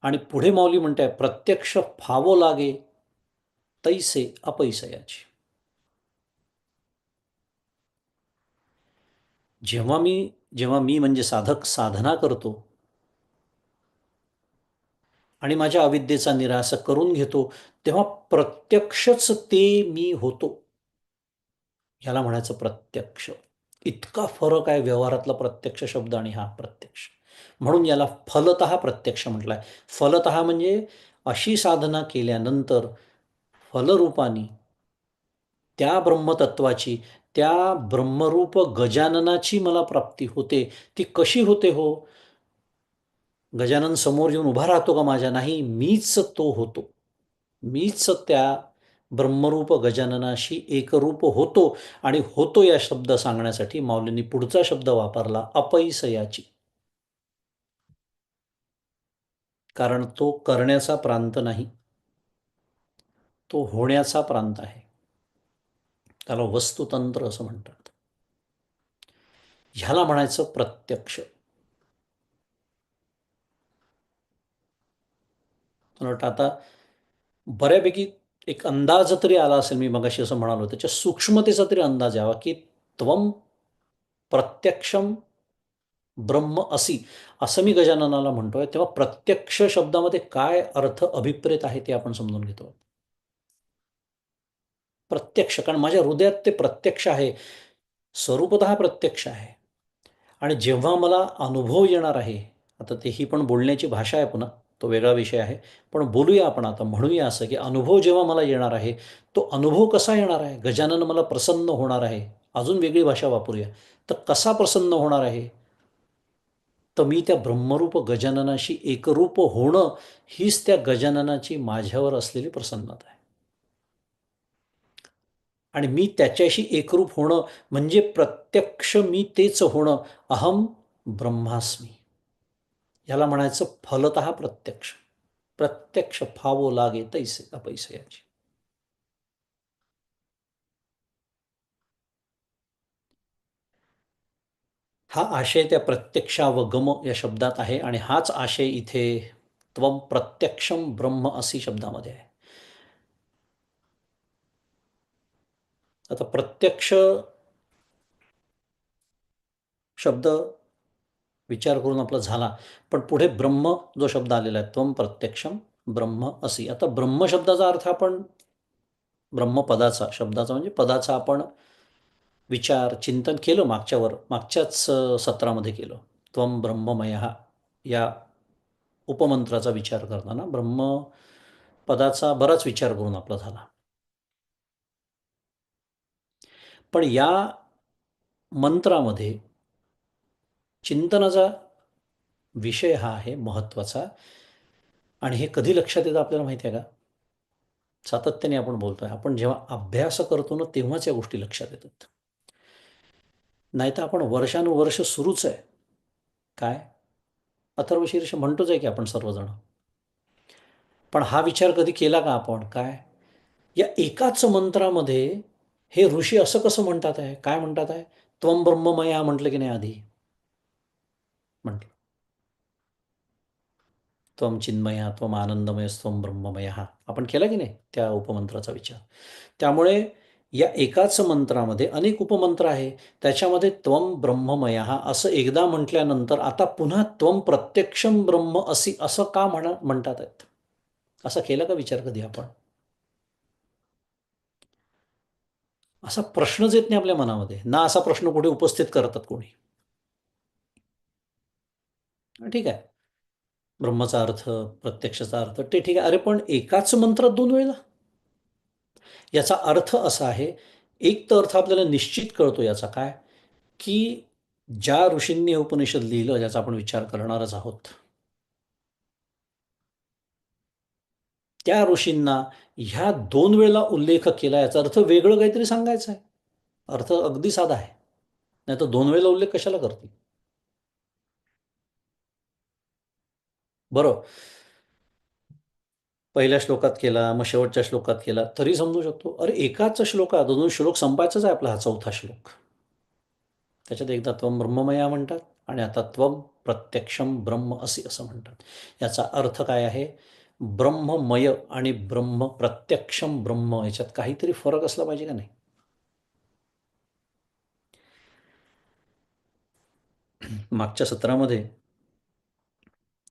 Speaker 1: आणि पुढे माऊली म्हणते, प्रत्यक्ष फावो लागे तैसे अपैसयाची. जेव्हा मी म्हणजे साधक साधना करतो आणि माझ्या अविद्येचा निराश करून घेतो, तेव्हा प्रत्यक्षच ते मी होतो. ह्याला म्हणायचं प्रत्यक्ष. इतका फरक आहे व्यवहारातला प्रत्यक्ष शब्द आणि हा प्रत्यक्ष. म्हणून याला फलतः प्रत्यक्ष म्हटलंय. फलतः म्हणजे अशी साधना केल्यानंतर फलरूपानी त्या ब्रह्मतत्वाची, त्या ब्रह्मरूप गजाननाची मला प्राप्ती होते. ती कशी होते हो? गजानन समोर येऊन उभा राहतो का माझ्या? नाही, मीच तो होतो. मीच त्या ब्रह्मरूप गजाननाशी एकरूप होतो. आणि होतो या शब्द सांगण्यासाठी माऊलींनी पुढचा शब्द वापरला, अपैसयाची. कारण तो करण्याचा प्रांत नाही, तो होण्याचा प्रांत आहे. त्याला वस्तुतंत्र असं म्हणतात. ह्याला म्हणायचं प्रत्यक्ष. मला वाटतं आता बऱ्यापैकी एक अंदाज तरी आला असेल, मी मगाशी असं म्हणालो, त्याच्या सूक्ष्मतेचा तरी अंदाज यावा, की त्वम प्रत्यक्षम ब्रह्म असी, असं मी गजाननाला म्हणतोय, तेव्हा प्रत्यक्ष शब्दामध्ये काय अर्थ अभिप्रेत आहे ते आपण समजून घेतो. प्रत्यक्ष, कारण माझ्या हृदयात ते प्रत्यक्ष आहे, स्वरूपतः प्रत्यक्ष आहे. आणि जेव्हा मला अनुभव येणार आहे, आता ते ही पण बोलण्याची भाषा आहे, पुन्हा तो वेगळा विषय आहे, पण बोलूया आपण आता, म्हणूया असं, की अनुभव जेव्हा मला येणार आहे, तो अनुभव कसा येणार आहे? गजानन मला प्रसन्न होणार आहे, अजून वेगळी भाषा वापरूया, तर कसा प्रसन्न होणार आहे? तर मी त्या ब्रह्मरूप गजाननाशी एकरूप होणं, हीच त्या गजाननाची माझ्यावर असलेली प्रसन्नता आहे. आणि मी त्याच्याशी एकरूप होणं म्हणजे प्रत्यक्ष मी तेच होणं, अहम ब्रह्मास्मी. याला म्हणायचं फलतः प्रत्यक्ष. प्रत्यक्ष फावो लागे तैसे अपैसयाची. हा आशय त्या प्रत्यक्षावगम या शब्दात आहे, आणि हाच आशय इथे त्वम प्रत्यक्षम ब्रह्म असी शब्दामध्ये आहे. आता प्रत्यक्ष शब्द विचार करून आपला झाला, पण पुढे ब्रह्म जो शब्द आलेला आहे, त्वम प्रत्यक्षम ब्रह्म असी. आता ब्रह्म शब्दाचा अर्थ आपण, ब्रह्मपदाचा शब्दाचा म्हणजे पदाचा आपण विचार चिंतन केलं, मागच्याच सत्रामध्ये केलं. त्वम ब्रह्ममय या उपमंत्राचा विचार करताना ब्रह्म पदाचा बराच विचार करून आपला झाला. पण या मंत्रामध्ये चिंतनाचा विषय हा आहे महत्त्वाचा. आणि हे कधी लक्षात येतं आपल्याला माहिती आहे का? सातत्याने आपण बोलतोय, आपण जेव्हा अभ्यास करतो ना, तेव्हाच या गोष्टी लक्षात येतात. नाहीतर आपण वर्षानुवर्ष सुरूच आहे. काय? अथर्वशीर्ष म्हणतोच आहे की आपण सर्वजण. पण हा विचार कधी केला का आपण? काय, या एकाच मंत्रामध्ये हे ऋषी असं कसं म्हणतात आहे? काय म्हणतात आहे? त्वम ब्रह्ममया म्हटलं की नाही आधी म्हटलं. त्वम चिन्मया, त्वम आनंदमय, त्वम ब्रह्ममय, हा आपण केला की नाही त्या उपमंत्राचा विचार. त्यामुळे या एकाच मंत्रामध्ये अनेक उपमंत्र आहे. त्याच्यामध्ये त्वम ब्रह्ममय हा असं एकदा म्हटल्यानंतर आता पुन्हा त्वम प्रत्यक्षम ब्रह्म असी असं का म्हणतात आहेत? असा केला का विचार कधी आपण? असा प्रश्नच येत नाही आपल्या मनामध्ये ना, असा प्रश्न कुठे उपस्थित करतात कोणी. ठीक आहे, ब्रह्मचा अर्थ, प्रत्यक्षाचा अर्थ ते ठीक आहे. अरे पण एकाच मंत्रात दोन वेळेला? याचा अर्थ असा आहे, एक तर अर्थ आपल्याला निश्चित कळतो याचा काय, की ज्या ऋषींनी हे उपनिषद लिहिलं ज्याचा आपण विचार करणारच आहोत, त्या ऋषींना ह्या दोन वेळेला उल्लेख केला याचा अर्थ वेगळं काहीतरी सांगायचं आहे. अर्थ अगदी साधा आहे. नाही तर दोन वेळेला उल्लेख कशाला करतील? बरं, पहिल्या श्लोकात केला, मग शेवटच्या श्लोकात केला, तरी समजू शकतो. अरे एकाच श्लोकात दोन श्लोक संपायचाच आहे आपला हा चौथा श्लोक. त्याच्यात एकदा त्वम ब्रह्ममया म्हणतात आणि आता त्वम प्रत्यक्षम ब्रह्म असी असं म्हणतात. याचा अर्थ काय आहे? ब्रह्ममय आणि ब्रह्म प्रत्यक्षम ब्रह्म याच्यात काहीतरी फरक असला पाहिजे का नाही? मागच्या सत्रामध्ये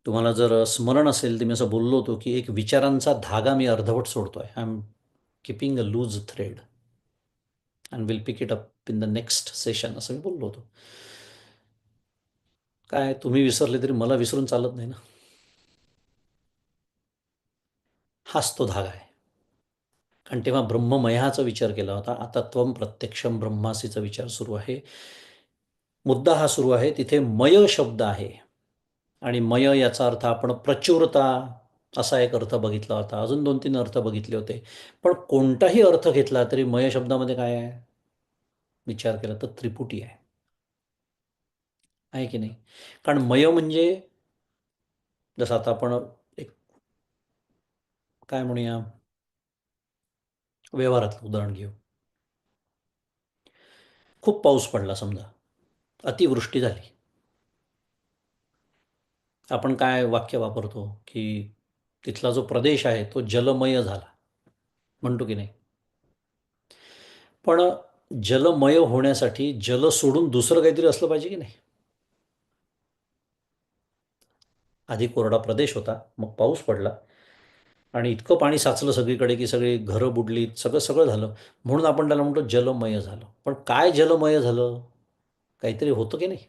Speaker 1: तुम्हाला जर स्मरण असेल तर मी असं बोललो होतो की एक विचारांचा धागा मी अर्धवट सोडतोय. I am keeping a loose thread and will pick it up in the next session असं मी बोललो होतो. काय तुम्ही विसरले तरी मला विसरून चालत नाही ना. हाच तो धागा आहे. कारण तेव्हा ब्रह्ममयाचा विचार केला होता, आता त्वम प्रत्यक्षम ब्रह्मासीचा विचार सुरू आहे. मुद्दा हा सुरू आहे तिथे मय शब्द आहे आणि मय याचा अर्थ आपण प्रचुरता असा एक अर्थ बघितला होता. अजून दोन तीन अर्थ बघितले होते. पण कोणताही अर्थ घेतला तरी मय शब्दामध्ये काय आहे विचार केला तर त्रिपुटी आहे. आहे की नाही? कारण मय म्हणजे जसं आता आपण एक काय म्हणूया व्यवहारातलं उदाहरण घेऊ. खूप पाऊस पडला समजा, अतिवृष्टी झाली. आपण काय वाक्य वापरतो की तिथला जो प्रदेश आहे तो जलमय झाला, म्हणतो की नाही? पण जलमय होण्यासाठी जल सोडून दुसरं काहीतरी असलं पाहिजे की नाही? आधी कोरडा प्रदेश होता, मग पाऊस पडला आणि इतकं पाणी साचलं सगळीकडे की सगळी घरं बुडली, सगळं सगळं झालं. म्हणून आपण त्याला म्हणतो जलमय झालं. पण काय जलमय झालं? काहीतरी होतं की नाही?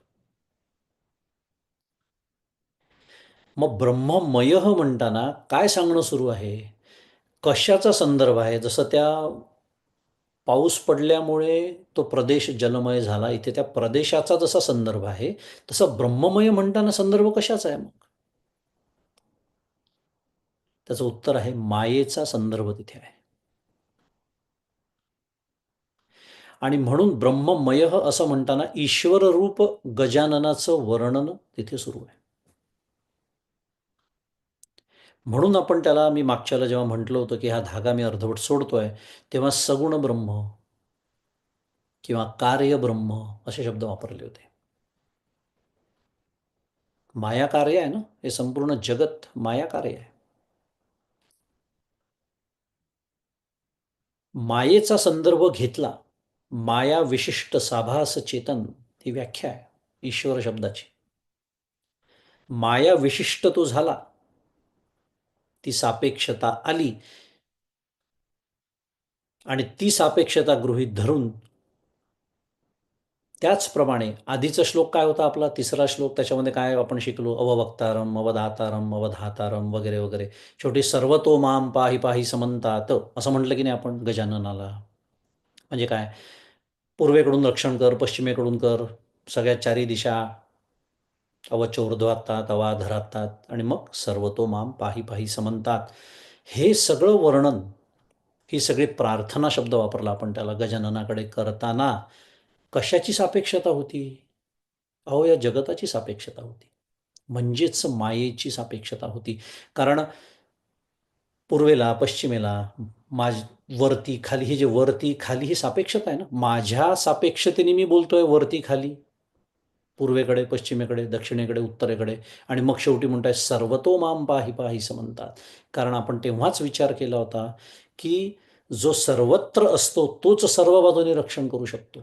Speaker 1: मग ब्रह्ममय म्हणताना काय सांगणं सुरू आहे? कशाचा संदर्भ आहे? जसं त्या पाऊस पडल्यामुळे तो प्रदेश जलमय झाला, इथे त्या प्रदेशाचा जसा संदर्भ आहे तसं ब्रह्ममय म्हणताना संदर्भ कशाचा आहे मग? त्याचं उत्तर आहे मायेचा संदर्भ तिथे आहे. आणि म्हणून ब्रह्ममय असं म्हणताना ईश्वर रूप गजाननाचं वर्णन तिथे सुरू आहे. म्हणून आपण त्याला मी मागच्याला जेव्हा म्हटलं होतं की हा धागा मी अर्धवट सोडतोय, तेव्हा सगुण ब्रह्म किंवा कार्य ब्रह्म असे शब्द वापरले होते. माया कार्य आहे ना, हे संपूर्ण जगत माया कार्य आहे. मायेचा संदर्भ घेतला, माया विशिष्ट साभास चेतन ही व्याख्या आहे ईश्वर शब्दाची. माया विशिष्ट तो झाला, ती सापेक्षता आली आणि ती सापेक्षता गृहीत धरून त्याचप्रमाणे आधीचा श्लोक काय होता आपला तिसरा श्लोक, त्याच्यामध्ये काय आपण शिकलो? अववक्तारम अवधातारम अवधातारम वगैरे वगैरे. शेवटी सर्वतो माम पाही पाही समंतात असं म्हटलं की नाही आपण गजाननाला? म्हणजे काय? पूर्वेकडून रक्षण कर, पश्चिमेकडून कर, सगळ्या चारी दिशा अवचोर्ध्वातात अवाधरातात आणि मग सर्वतो माम पाही पाही समंतात. हे सगळं वर्णन, ही सगळी प्रार्थना शब्द वापरला आपण त्याला गजाननाकडे करताना. कशाची सापेक्षता होती? अहो या जगताची सापेक्षता होती, म्हणजेच मायेची सापेक्षता होती. कारण पूर्वेला पश्चिमेला माझ वरती खाली, हे जे वरती खाली ही सापेक्षता आहे ना, माझ्या सापेक्षतेने मी बोलतोय वरती खाली, पूर्वेकडे पश्चिमेकडे दक्षिणेकडे उत्तरेकडे, आणि मग शेवटी म्हणताय सर्वतो माम पाही पाहीसं म्हणतात. कारण आपण तेव्हाच विचार केला होता की जो सर्वत्र असतो तोच सर्व बाजूने रक्षण करू शकतो.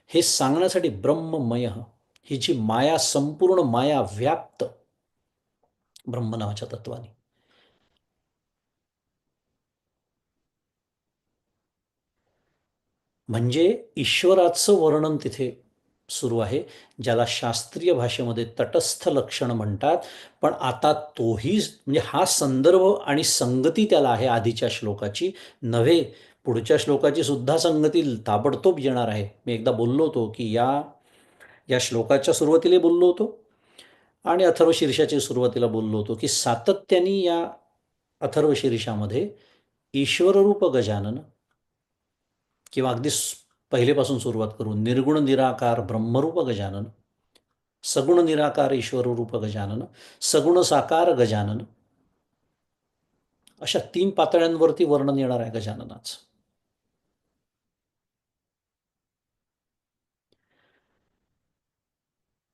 Speaker 1: हे सांगण्यासाठी ब्रह्ममय, ही जी माया, संपूर्ण माया व्याप्त ब्रह्म नावाच्या तत्वाने. म्हणजे ईश्वराचं वर्णन तिथे सुरू आहे, ज्याला शास्त्रीय भाषेमध्ये तटस्थ लक्षण म्हणतात. पण आता तोही म्हणजे हा संदर्भ आणि संगती त्याला आहे आधीच्या श्लोकाची नव्हे, पुढच्या श्लोकाची सुद्धा संगती ताबडतोब येणार आहे. मी एकदा बोललो होतो की या या श्लोकाच्या सुरुवातीला बोललो होतो आणि अथर्वशीर्षाच्या सुरुवातीला बोललो होतो की सातत्याने या अथर्वशीर्षामध्ये ईश्वररूप गजानन, किंवा अगदी पहिलेपासून सुरुवात करून निर्गुण निराकार ब्रह्मरूप गजानन, सगुण निराकार ईश्वररूप गजानन, सगुण साकार गजानन, अशा 3 पातळ्यांवरती वर्णन येणार आहे गजाननाचं.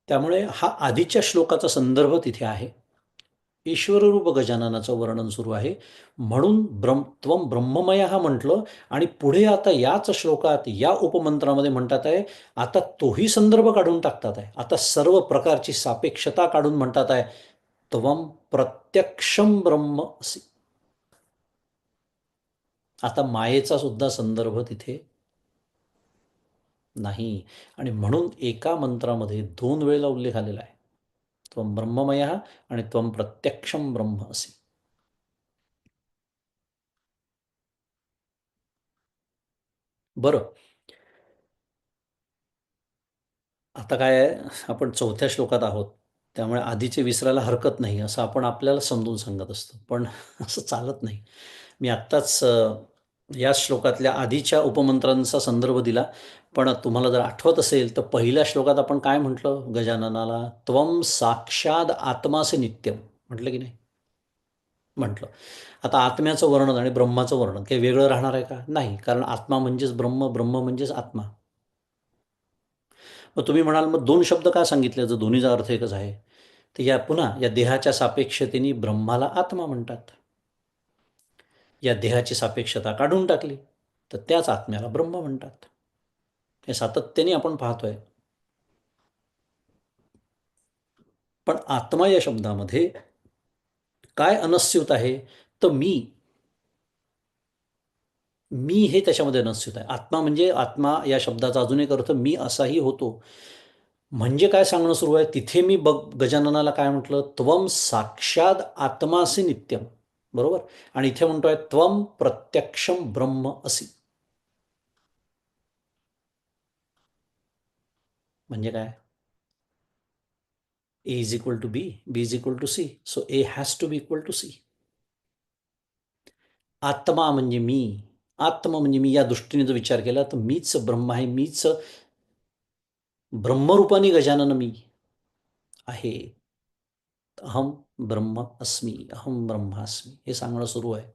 Speaker 1: त्यामुळे हा आधीच्या श्लोकाचा संदर्भ तिथे आहे. ईश्वररूप गजाननाचं वर्णन सुरू आहे. म्हणून त्वम ब्रह्ममय हा म्हटलं, आणि पुढे आता याच श्लोकात या उपमंत्रामध्ये म्हणतात आहे, आता तोही संदर्भ काढून टाकतात आहे. आता सर्व प्रकारची सापेक्षता काढून म्हणतात आहे, त्वम प्रत्यक्षम ब्रह्म असि. आता मायेचा सुद्धा संदर्भ तिथे नाही. आणि म्हणून एका मंत्रामध्ये 2 वेळेला उल्लेख आलेला आहे, त्वम ब्रह्ममय आणि त्वम प्रत्यक्षम ब्रह्म असे. बरं, आता काय आहे, आपण 4थ्या श्लोकात आहोत, त्यामुळे आधीचे विसरायला हरकत नाही असं आपण आपल्याला समजून सांगत असतो. पण असं चालत नाही. मी आत्ताच या श्लोकातल्या आधीच्या उपमंत्रांचा संदर्भ दिला. पण तुम्हाला जर आठवत असेल तर पहिल्या श्लोकात आपण काय म्हटलं गजाननाला? त्वम साक्षाद आत्मासे नित्यम म्हटलं की नाही? म्हटलं. आता आत्म्याचं वर्णन आणि ब्रह्माचं वर्णन काही वेगळं राहणार आहे का? नाही, कारण आत्मा म्हणजेच ब्रह्म, ब्रह्म म्हणजेच आत्मा. मग तुम्ही म्हणाल, मग 2 शब्द का सांगितले जर दोन्हीचा अर्थ एकच आहे? तर या पुन्हा या देहाच्या सापेक्षतेने ब्रह्माला आत्मा म्हणतात. या देहाची सापेक्षता काढून टाकली तर त्याच आत्म्याला ब्रह्म म्हणतात. हे सातत्याने आपण पाहतोय. पण आत्मा या शब्दामध्ये काय अनस्यूत आहे? तर मी हे त्याच्यामध्ये अनस्यूत आहे. आत्मा म्हणजे, आत्मा या शब्दाचा अजून एक अर्थ मी असाही होतो. म्हणजे काय सांगणं सुरू आहे तिथे? मी गजाननाला काय म्हटलं? त्वम साक्षात आत्मासी नित्यम, बरोबर. आणि इथे म्हणतोय त्वम प्रत्यक्षम ब्रह्म असी. म्हणजे काय? A is equal to B, B is equal to C, so A has to B equal to C. आत्मा म्हणजे मी, आत्मा म्हणजे मी, या दृष्टीने जर विचार केला तर मीच ब्रह्म आहे, मीच ब्रह्मरूपाने गजानन मी आहे. अहम ब्रह्म अस्मी, अहम ब्रह्मास्मी, हे सांगणं सुरू आहे.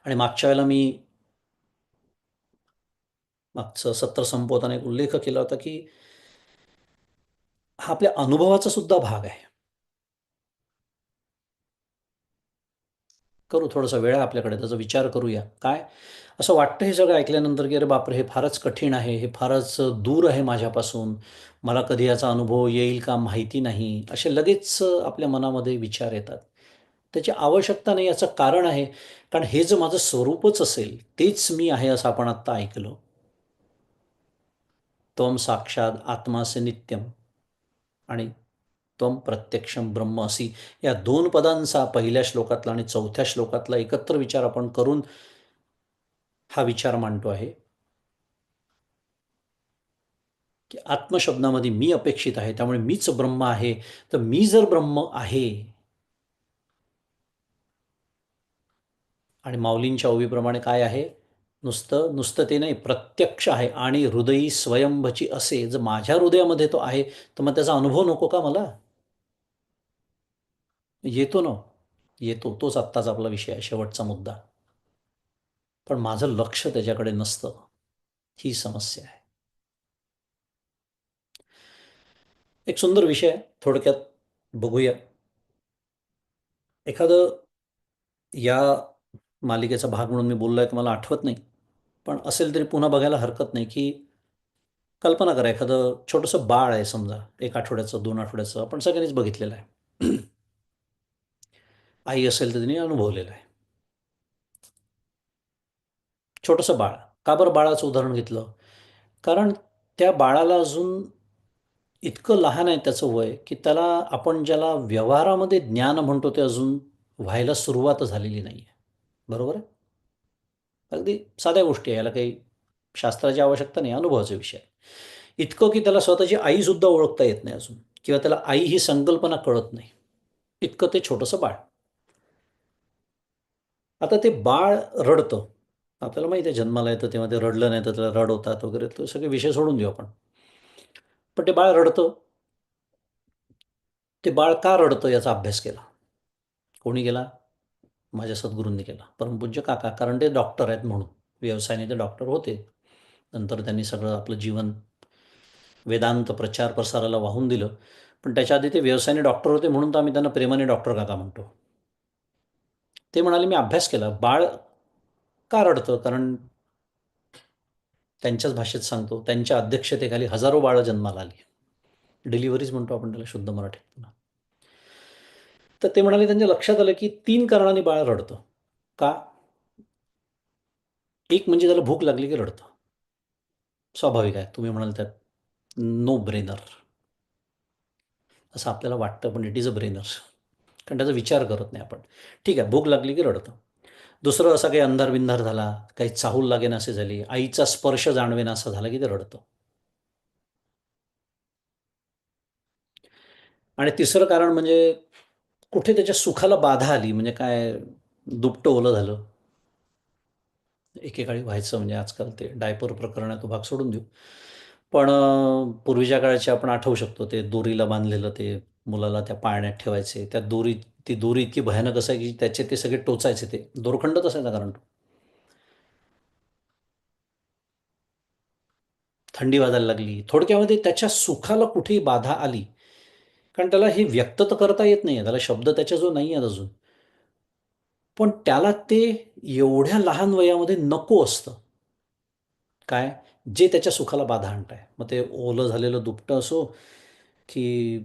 Speaker 1: आणि मागच्या वेळेला मी मागचं सत्र संपवताना एक उल्लेख केला होता की हा आपल्या अनुभवाचा सुद्धा भाग आहे. करू, थोडासा वेळ आहे आपल्याकडे, त्याचा विचार करूया. काय असं वाटतं हे सगळं ऐकल्यानंतर की अरे बापरे, हे फारच कठीण आहे, हे फारच दूर आहे माझ्यापासून, मला कधी याचा अनुभव येईल का माहिती नाही, असे लगेच आपल्या मनामध्ये विचार येतात. त्याची आवश्यकता नाही. याचं कारण आहे, कारण हे जर माझं स्वरूपच असेल, तेच मी आहे असं आपण आत्ता ऐकलं. त्वम साक्षात आत्मासे नित्यम आणि त्वम प्रत्यक्षम ब्रह्म असी, या 2 पदांचा पहिल्या श्लोकातला आणि 4थ्या श्लोकातला एकत्र विचार आपण करून हा विचार मांडतो आहे की आत्मशब्दामध्ये मी अपेक्षित आहे, त्यामुळे मीच ब्रह्म आहे. तर मी जर ब्रह्म आहे, आणि माऊलींच्या ओवीप्रमाणे काय आहे, नुसतं नुसतं ते नाही, प्रत्यक्ष आहे आणि हृदयी स्वयंभची असे, जर माझ्या हृदयामध्ये तो आहे तर मग त्याचा अनुभव नको का मला? येतो ना. येतो. तोच आत्ताचा आपला विषय आहे, शेवटचा मुद्दा. पण माझं लक्ष त्याच्याकडे नसतं, ही समस्या आहे. एक सुंदर विषय आहे, थोडक्यात बघूया. एखादं या मालिकेचा भाग म्हणून मी बोललो आहे का मला आठवत नाही. पण असेल तरी पुन्हा बघायला हरकत नाही, की कल्पना करा एखादं छोटंसं बाळ आहे समजा, 1 आठवड्याचं, 2 आठवड्याचं, आपण सगळ्यांनीच बघितलेलं आहे. आई असेल तर तिने अनुभवलेलं आहे. छोटंसं बाळ. का बरं बाळाचं उदाहरण घेतलं? कारण त्या बाळाला अजून इतकं लहान आहे त्याचं वय, की त्याला आपण ज्याला व्यवहारामध्ये ज्ञान म्हणतो ते अजून व्हायला सुरुवात झालेली नाही आहे. बरोबर आहे? अगदी साध्या गोष्टी आहे. याला काही शास्त्राची आवश्यकता नाही, अनुभवाचा विषय आहे. इतकं की त्याला स्वतःची आईसुद्धा ओळखता येत नाही अजून किंवा त्याला आई ही संकल्पना कळत नाही. इतकं ते छोटंसं बाळ. आता ते बाळ रडतं. आपल्याला माहिती आहे जन्माला येतं तेव्हा ते रडलं नाही तर त्याला रड होतात वगैरे, तो सगळे विषय सोडून देऊ आपण. पण ते बाळ रडतं. ते बाळ का रडतं याचा अभ्यास केला. कोणी केला? माझ्या सद्गुरूंनी केला. परमपूज्य काका. कारण ते डॉक्टर आहेत म्हणून. व्यवसायाने ते डॉक्टर होते. नंतर त्यांनी सगळं आपलं जीवन वेदांत प्रचार प्रसाराला वाहून दिलं. पण त्याच्या आधी ते व्यवसायाने डॉक्टर होते म्हणून तर आम्ही त्यांना प्रेमाने डॉक्टर काका म्हणतो. ते म्हणाले, "मी अभ्यास केला. बाळ का रडतं?" कारण त्यांच्याच भाषेत सांगतो, त्यांच्या अध्यक्षतेखाली हजारो बाळं जन्माला आली. डिलिव्हरीज म्हणतो आपण त्याला शुद्ध मराठीत. तर ते म्हणाले त्यांच्या लक्षात आलं, की 3 कारणांनी बाळ रडतं. का? एक म्हणजे त्याला भूक लागली की रडतं. स्वाभाविक आहे. तुम्ही म्हणाल त्यात नो ब्रेनर असं आपल्याला वाटतं, पण इट इज अ ब्रेनर. कारण त्याचा विचार करत नाही आपण. ठीक आहे, भूक लागली की रडतं. दुसरं असा काही अंधार-बिंधार झाला, काही चाहूल लागेनासे झाली, आईचा स्पर्श जाणवेनासा झाला की ते रडतं. आणि तिसरं कारण म्हणजे कुठे त्याच्या सुखाला बाधा आली, म्हणजे काय दुपटं ओलं झालं. एकेकाळी व्हायचं म्हणजे आजकाल ते डायपर प्रकरण आहे, तो भाग सोडून देऊ. पण पूर्वीच्या काळाचे आपण आठवू शकतो ते दोरीला बांधलेलं ते मुलाला त्या पाळण्यात ठेवायचे. त्या ती दोरी इतकी भयानक असायची की त्याचे ते सगळे टोचायचे ते. दोरखंडच असायचा कारण तो. थंडी वाजायला लागली. थोडक्यामध्ये त्याच्या सुखाला कुठेही बाधा आली. कारण त्याला हे व्यक्त तर करता येत नाहीये. त्याला शब्द त्याच्याजवळ नाही आहेत अजून. पण त्याला ते एवढ्या लहान वयामध्ये नको असतं. काय? जे त्याच्या सुखाला बाधा आणतंय. मग ते ओलं झालेलं दुपटं असो, की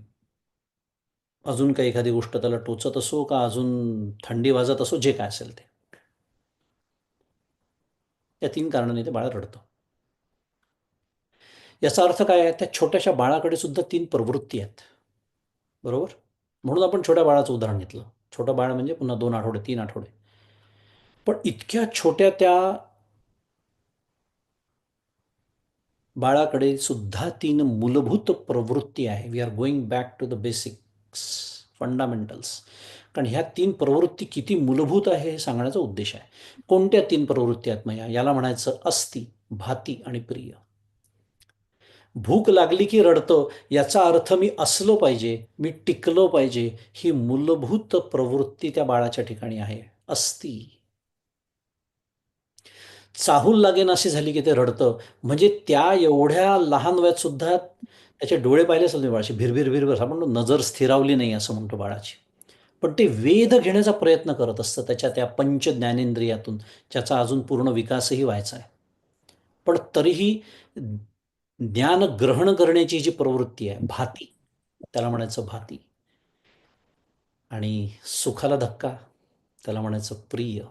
Speaker 1: अजून काही एखादी गोष्ट त्याला टोचत असो, का अजून थंडी वाजत असो, जे काय असेल ते. या 3 कारणांनी ते बाळ रडतं. याचा अर्थ काय आहे? त्या छोट्याशा बाळाकडे सुद्धा 3 प्रवृत्ती आहेत. बरोबर? म्हणून आपण छोट्या बाळाचं उदाहरण घेतलं. छोटं बाळ म्हणजे पुन्हा 2 आठवडे, 3 आठवडे. पण इतक्या छोट्या त्या बाळाकडे सुद्धा 3 मूलभूत प्रवृत्ती आहे. We are going back to the basics, fundamentals. कारण ह्या 3 प्रवृत्ती किती मूलभूत आहे हे सांगण्याचा उद्देश आहे. कोणत्या 3 प्रवृत्ती आहेत मग याला म्हणायचं अस्ति, भाती आणि प्रिय. भूक लागली की रडतं याचा अर्थ मी असलो पाहिजे, मी टिकलो पाहिजे, ही मूलभूत प्रवृत्ती त्या बाळाच्या ठिकाणी आहे. अस्ति. चाहूल लागेनाशी झाली की ते रडतं. म्हणजे त्या एवढ्या लहान वयात सुद्धा त्याचे डोळे पाहिले असेल तुम्ही बाळाचे भिरभिर भिरभिर आपण म्हणतो नजर स्थिरावली नाही असं म्हणतो बाळाची. पण ते वेध घेण्याचा प्रयत्न करत असतं त्याच्या त्या पंच ज्ञानेंद्रियातून, ज्याचा अजून पूर्ण विकासही व्हायचा आहे. पण तरीही ज्ञान ग्रहण करण्याची जी प्रवृत्ती आहे, भाती, त्याला म्हणायचं भाती. आणि सुखाला धक्का, त्याला म्हणायचं प्रिय.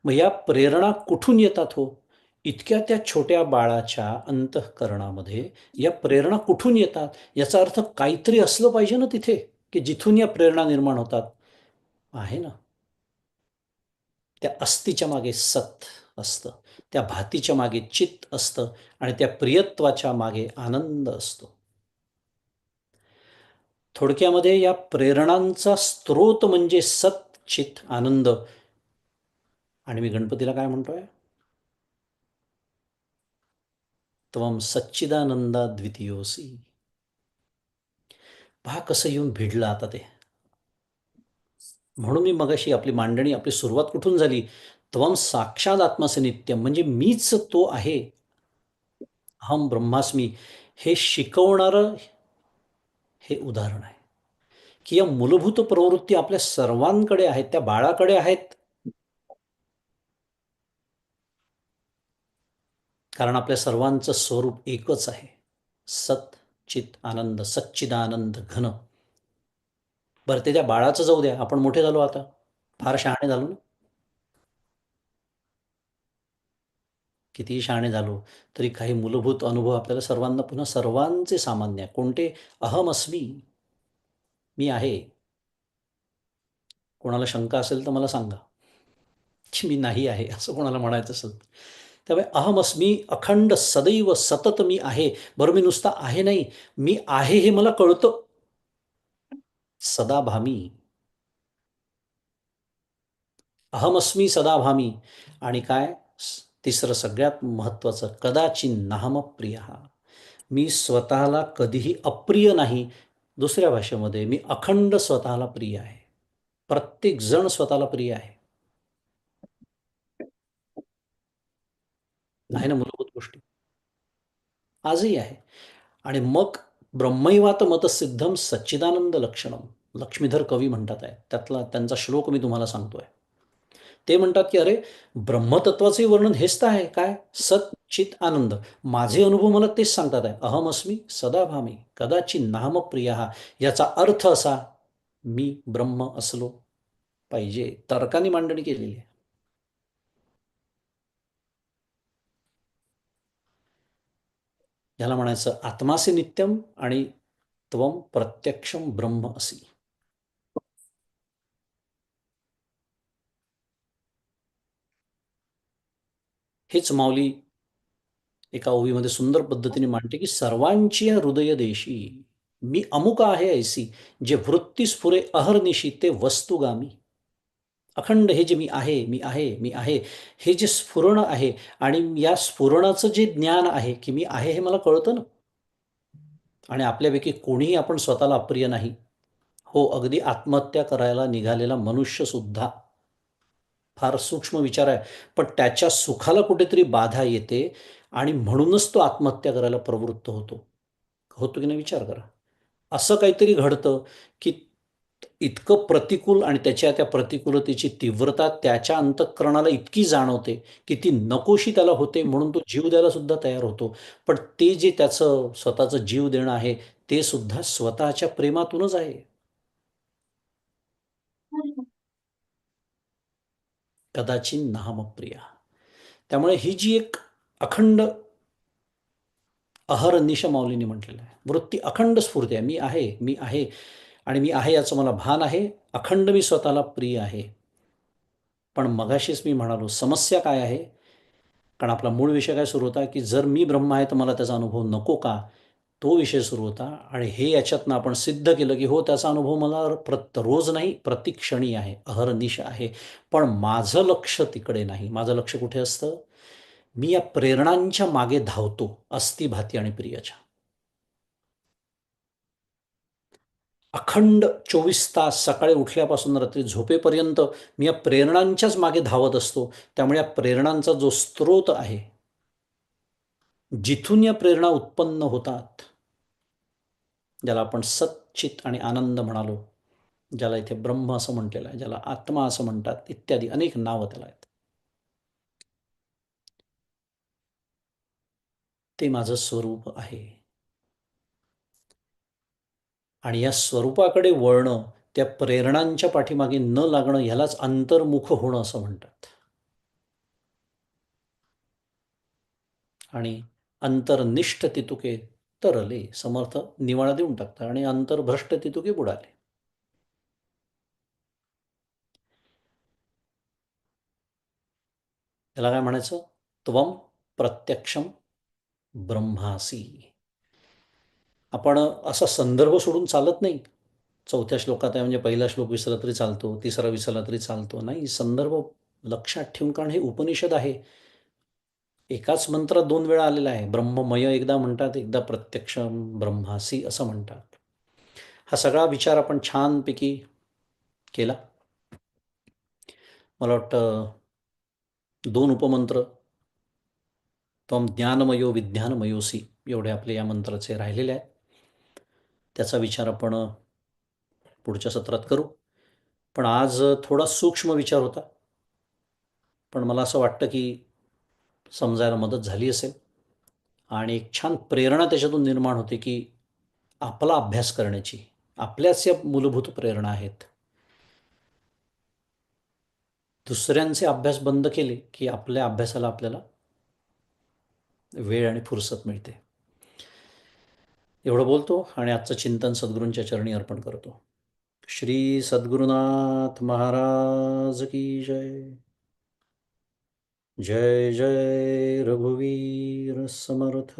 Speaker 1: मग या प्रेरणा कुठून येतात हो? इतक्या त्या छोट्या बाळाच्या अंतःकरणामध्ये या प्रेरणा कुठून येतात? याचा अर्थ काहीतरी असलं पाहिजे ना तिथे, की जिथून या प्रेरणा निर्माण होतात. आहे ना. त्या अस्तीच्या मागे सत असतं. त्या भातीच्या मागे चित्त असतं आणि त्या प्रियत्वाच्या मागे आनंद असतो. थोडक्यामध्ये या प्रेरणांचा स्रोत म्हणजे सत, चित, आनंद. आणि मी गणपतीला काय म्हणतोय? त्वं सच्चिदानंदा द्वितीयोसी. पहा कसं येऊन भिडलं आता ते. म्हणून मी मगाशी आपली मांडणी, आपली सुरुवात कुठून झाली? त्वं साक्षात आत्मासी नित्यम, म्हणजे मीच तो आहे. अहम ब्रह्मास्मी हे शिकवणारं हे उदाहरण आहे, की या मूलभूत प्रवृत्ती आपल्या सर्वांकडे आहेत, त्या बाळाकडे आहेत. कारण आपल्या सर्वांचं स्वरूप एकच आहे. सत, चित, आनंद, सच्चिदानंद घन. बरं, ते त्या बाळाचं जाऊ द्या, आपण मोठे झालो आता, फार शहाणे झालो ना. कितीही शहाणे झालो तरी काही मूलभूत अनुभव आपल्याला सर्वांना पुन्हा सर्वांचे सामान्य आहे. कोणते? अहम अस्मी, मी आहे. कोणाला शंका असेल तर मला सांगा, की मी नाही आहे असं कोणाला म्हणायचं असेल तर. त्यामुळे अहम अस्मी, अखंड सदैव सतत मी आहे. बरं, मी नुसता आहे नाही, मी आहे हे मला कळतं. सदाभामी, अहमस्मी सदाभामी. आणि काय? तिसरं सगळ्यात महत्वाचं, कदाचित नाहम प्रिय. मी स्वतःला कधीही अप्रिय नाही. दुसऱ्या भाषेमध्ये मी अखंड स्वतःला प्रिय आहे. प्रत्येक जण स्वतःला प्रिय आहे. आहे ना मूलभूत गोष्टी? आजही आहे. आणि मग ब्रह्मैवात मतसिद्धम सच्चिदानंद लक्षणम, लक्ष्मीधर कवी म्हणतात आहे, त्यातला त्यांचा श्लोक मी तुम्हाला सांगतोय. ते म्हणतात की अरे, ब्रह्मतत्वाचे वर्णन हेच तर आहे. काय? सत चित आनंद. माझे अनुभव मला तेच सांगतात आहे. अहमस्मी सदाभामी कदाचित नाम प्रिय. याचा अर्थ असा, मी ब्रह्म असलो पाहिजे. तर्काने मांडणी केलेली आहे. याला म्हणायचं आत्मासी नित्यम आणि त्वम प्रत्यक्षम ब्रह्म असी. हेच माऊली एका ओवीमध्ये सुंदर पद्धतीने मांडते, की सर्वांची हृदय देशी मी अमुक आहे ऐसी, जे वृत्ती स्फुरे अहर्निशी ते वस्तुगामी. अखंड हे जे मी आहे, मी आहे, मी आहे, हे जे स्फुरण आहे, आणि या स्फुरणाचं जे ज्ञान आहे, की मी आहे हे मला कळतं ना. आणि आपल्यापैकी कोणीही आपण स्वतःला अप्रिय नाही. हो, अगदी आत्महत्या करायला निघालेला मनुष्य सुद्धा फार सूक्ष्म विचार आहे, पण त्याच्या सुखाला कुठेतरी बाधा येते आणि म्हणूनच तो आत्महत्या करायला प्रवृत्त होतो. होतो की नाही विचार करा. असं काहीतरी घडतं, की इतकं प्रतिकूल, आणि त्याच्या त्या प्रतिकूलतेची तीव्रता त्याच्या अंतःकरणाला इतकी जाणवते, की ती नकोशी त्याला होते, म्हणून तो जीव द्यायला सुद्धा तयार होतो. पण ते जे त्याचं स्वतःचं जीव देणं आहे, ते सुद्धा स्वतःच्या प्रेमातूनच आहे. कदाचित नाहमप्रिया. त्यामुळे ही जी एक अखंड अहर्निश माऊलींनी म्हटलेलं आहे. वृत्ती अखंड स्फूर्ती आहे. मी आहे, मी आहे, आणि मी आहे याचं मला भान आहे. अखंड मी स्वतःला प्रिय आहे. पण मगाशीच मी म्हणालो, समस्या काय आहे? कारण आपला मूळ विषय काय सुरू होता, की जर मी ब्रह्म आहे तर मला त्याचा अनुभव नको का? तो विषय सुरू होता. आणि हे याच्यातनं आपण सिद्ध केलं, की हो, त्याचा अनुभव मला रोज नाही, प्रतिक्षणी आहे, अहर्निश आहे. पण माझं लक्ष तिकडे नाही. माझं लक्ष कुठे असतं? मी या प्रेरणांच्या मागे धावतो, अस्ति, भाती आणि प्रियच्या. अखंड 24 तास, सकाळी उठल्यापासून रात्री झोपेपर्यंत मी या प्रेरणांच्याच मागे धावत असतो. त्यामुळे या प्रेरणांचा जो स्रोत आहे, जिथून या प्रेरणा उत्पन्न होतात, ज्याला आपण सच्चित आणि आनंद म्हणालो, ज्याला इथे ब्रह्म असं म्हटलेलं आहे, ज्याला आत्मा असं म्हणतात, इत्यादी अनेक नावं त्याला आहेत, ते माझं स्वरूप आहे. आणि या स्वरूपाकडे वळणं, त्या प्रेरणांच्या पाठीमागे न लागणं, ह्यालाच अंतर्मुख होणं असं म्हणतात. आणि अंतर्निष्ठ तितुके तरले, समर्थ निवाळा देऊन टाकतात, आणि अंतर्भ्रष्ट तितुके बुडाले. त्याला काय म्हणायचं? त्वम प्रत्यक्षम ब्रह्मासी. आपण असा संदर्भ सोडून चालत नाही. चौथ्या श्लोकात आहे म्हणजे पहिला श्लोक विसरला तरी चालतो, तिसरा विसरला तरी चालतो. नाही, संदर्भ लक्षात ठेवून, कारण हे उपनिषद आहे. एकाच मंत्रात 2 वेळा आलेला आहे. ब्रह्ममय एकदा म्हणतात, एकदा प्रत्यक्ष ब्रह्मासी असं म्हणतात. हा सगळा विचार आपण छानपैकी केला. मला वाटतं 2 उपमंत्र, त्वं ज्ञानमयो विज्ञानमयोसी, एवढे आपले या मंत्राचे राहिलेले आहेत. त्याचा विचार आपण पुढच्या सत्रात करू. पण आज थोडा सूक्ष्म विचार होता. पण मला असं वाटतं की समजायला मदत झाली असेल आणि एक छान प्रेरणा त्याच्यातून निर्माण होते की आपला अभ्यास करण्याची आपल्याच या मूलभूत प्रेरणा आहेत. दुसऱ्यांचे अभ्यास बंद केले की आपल्या अभ्यासाला आपल्याला वेळ आणि फुरसत मिळते. एवढं बोलतो आणि आजचं चिंतन सद्गुरूंच्या चरणी अर्पण करतो. श्री सद्गुरुनाथ महाराज की जय. जय जय रघुवीर समर्थ.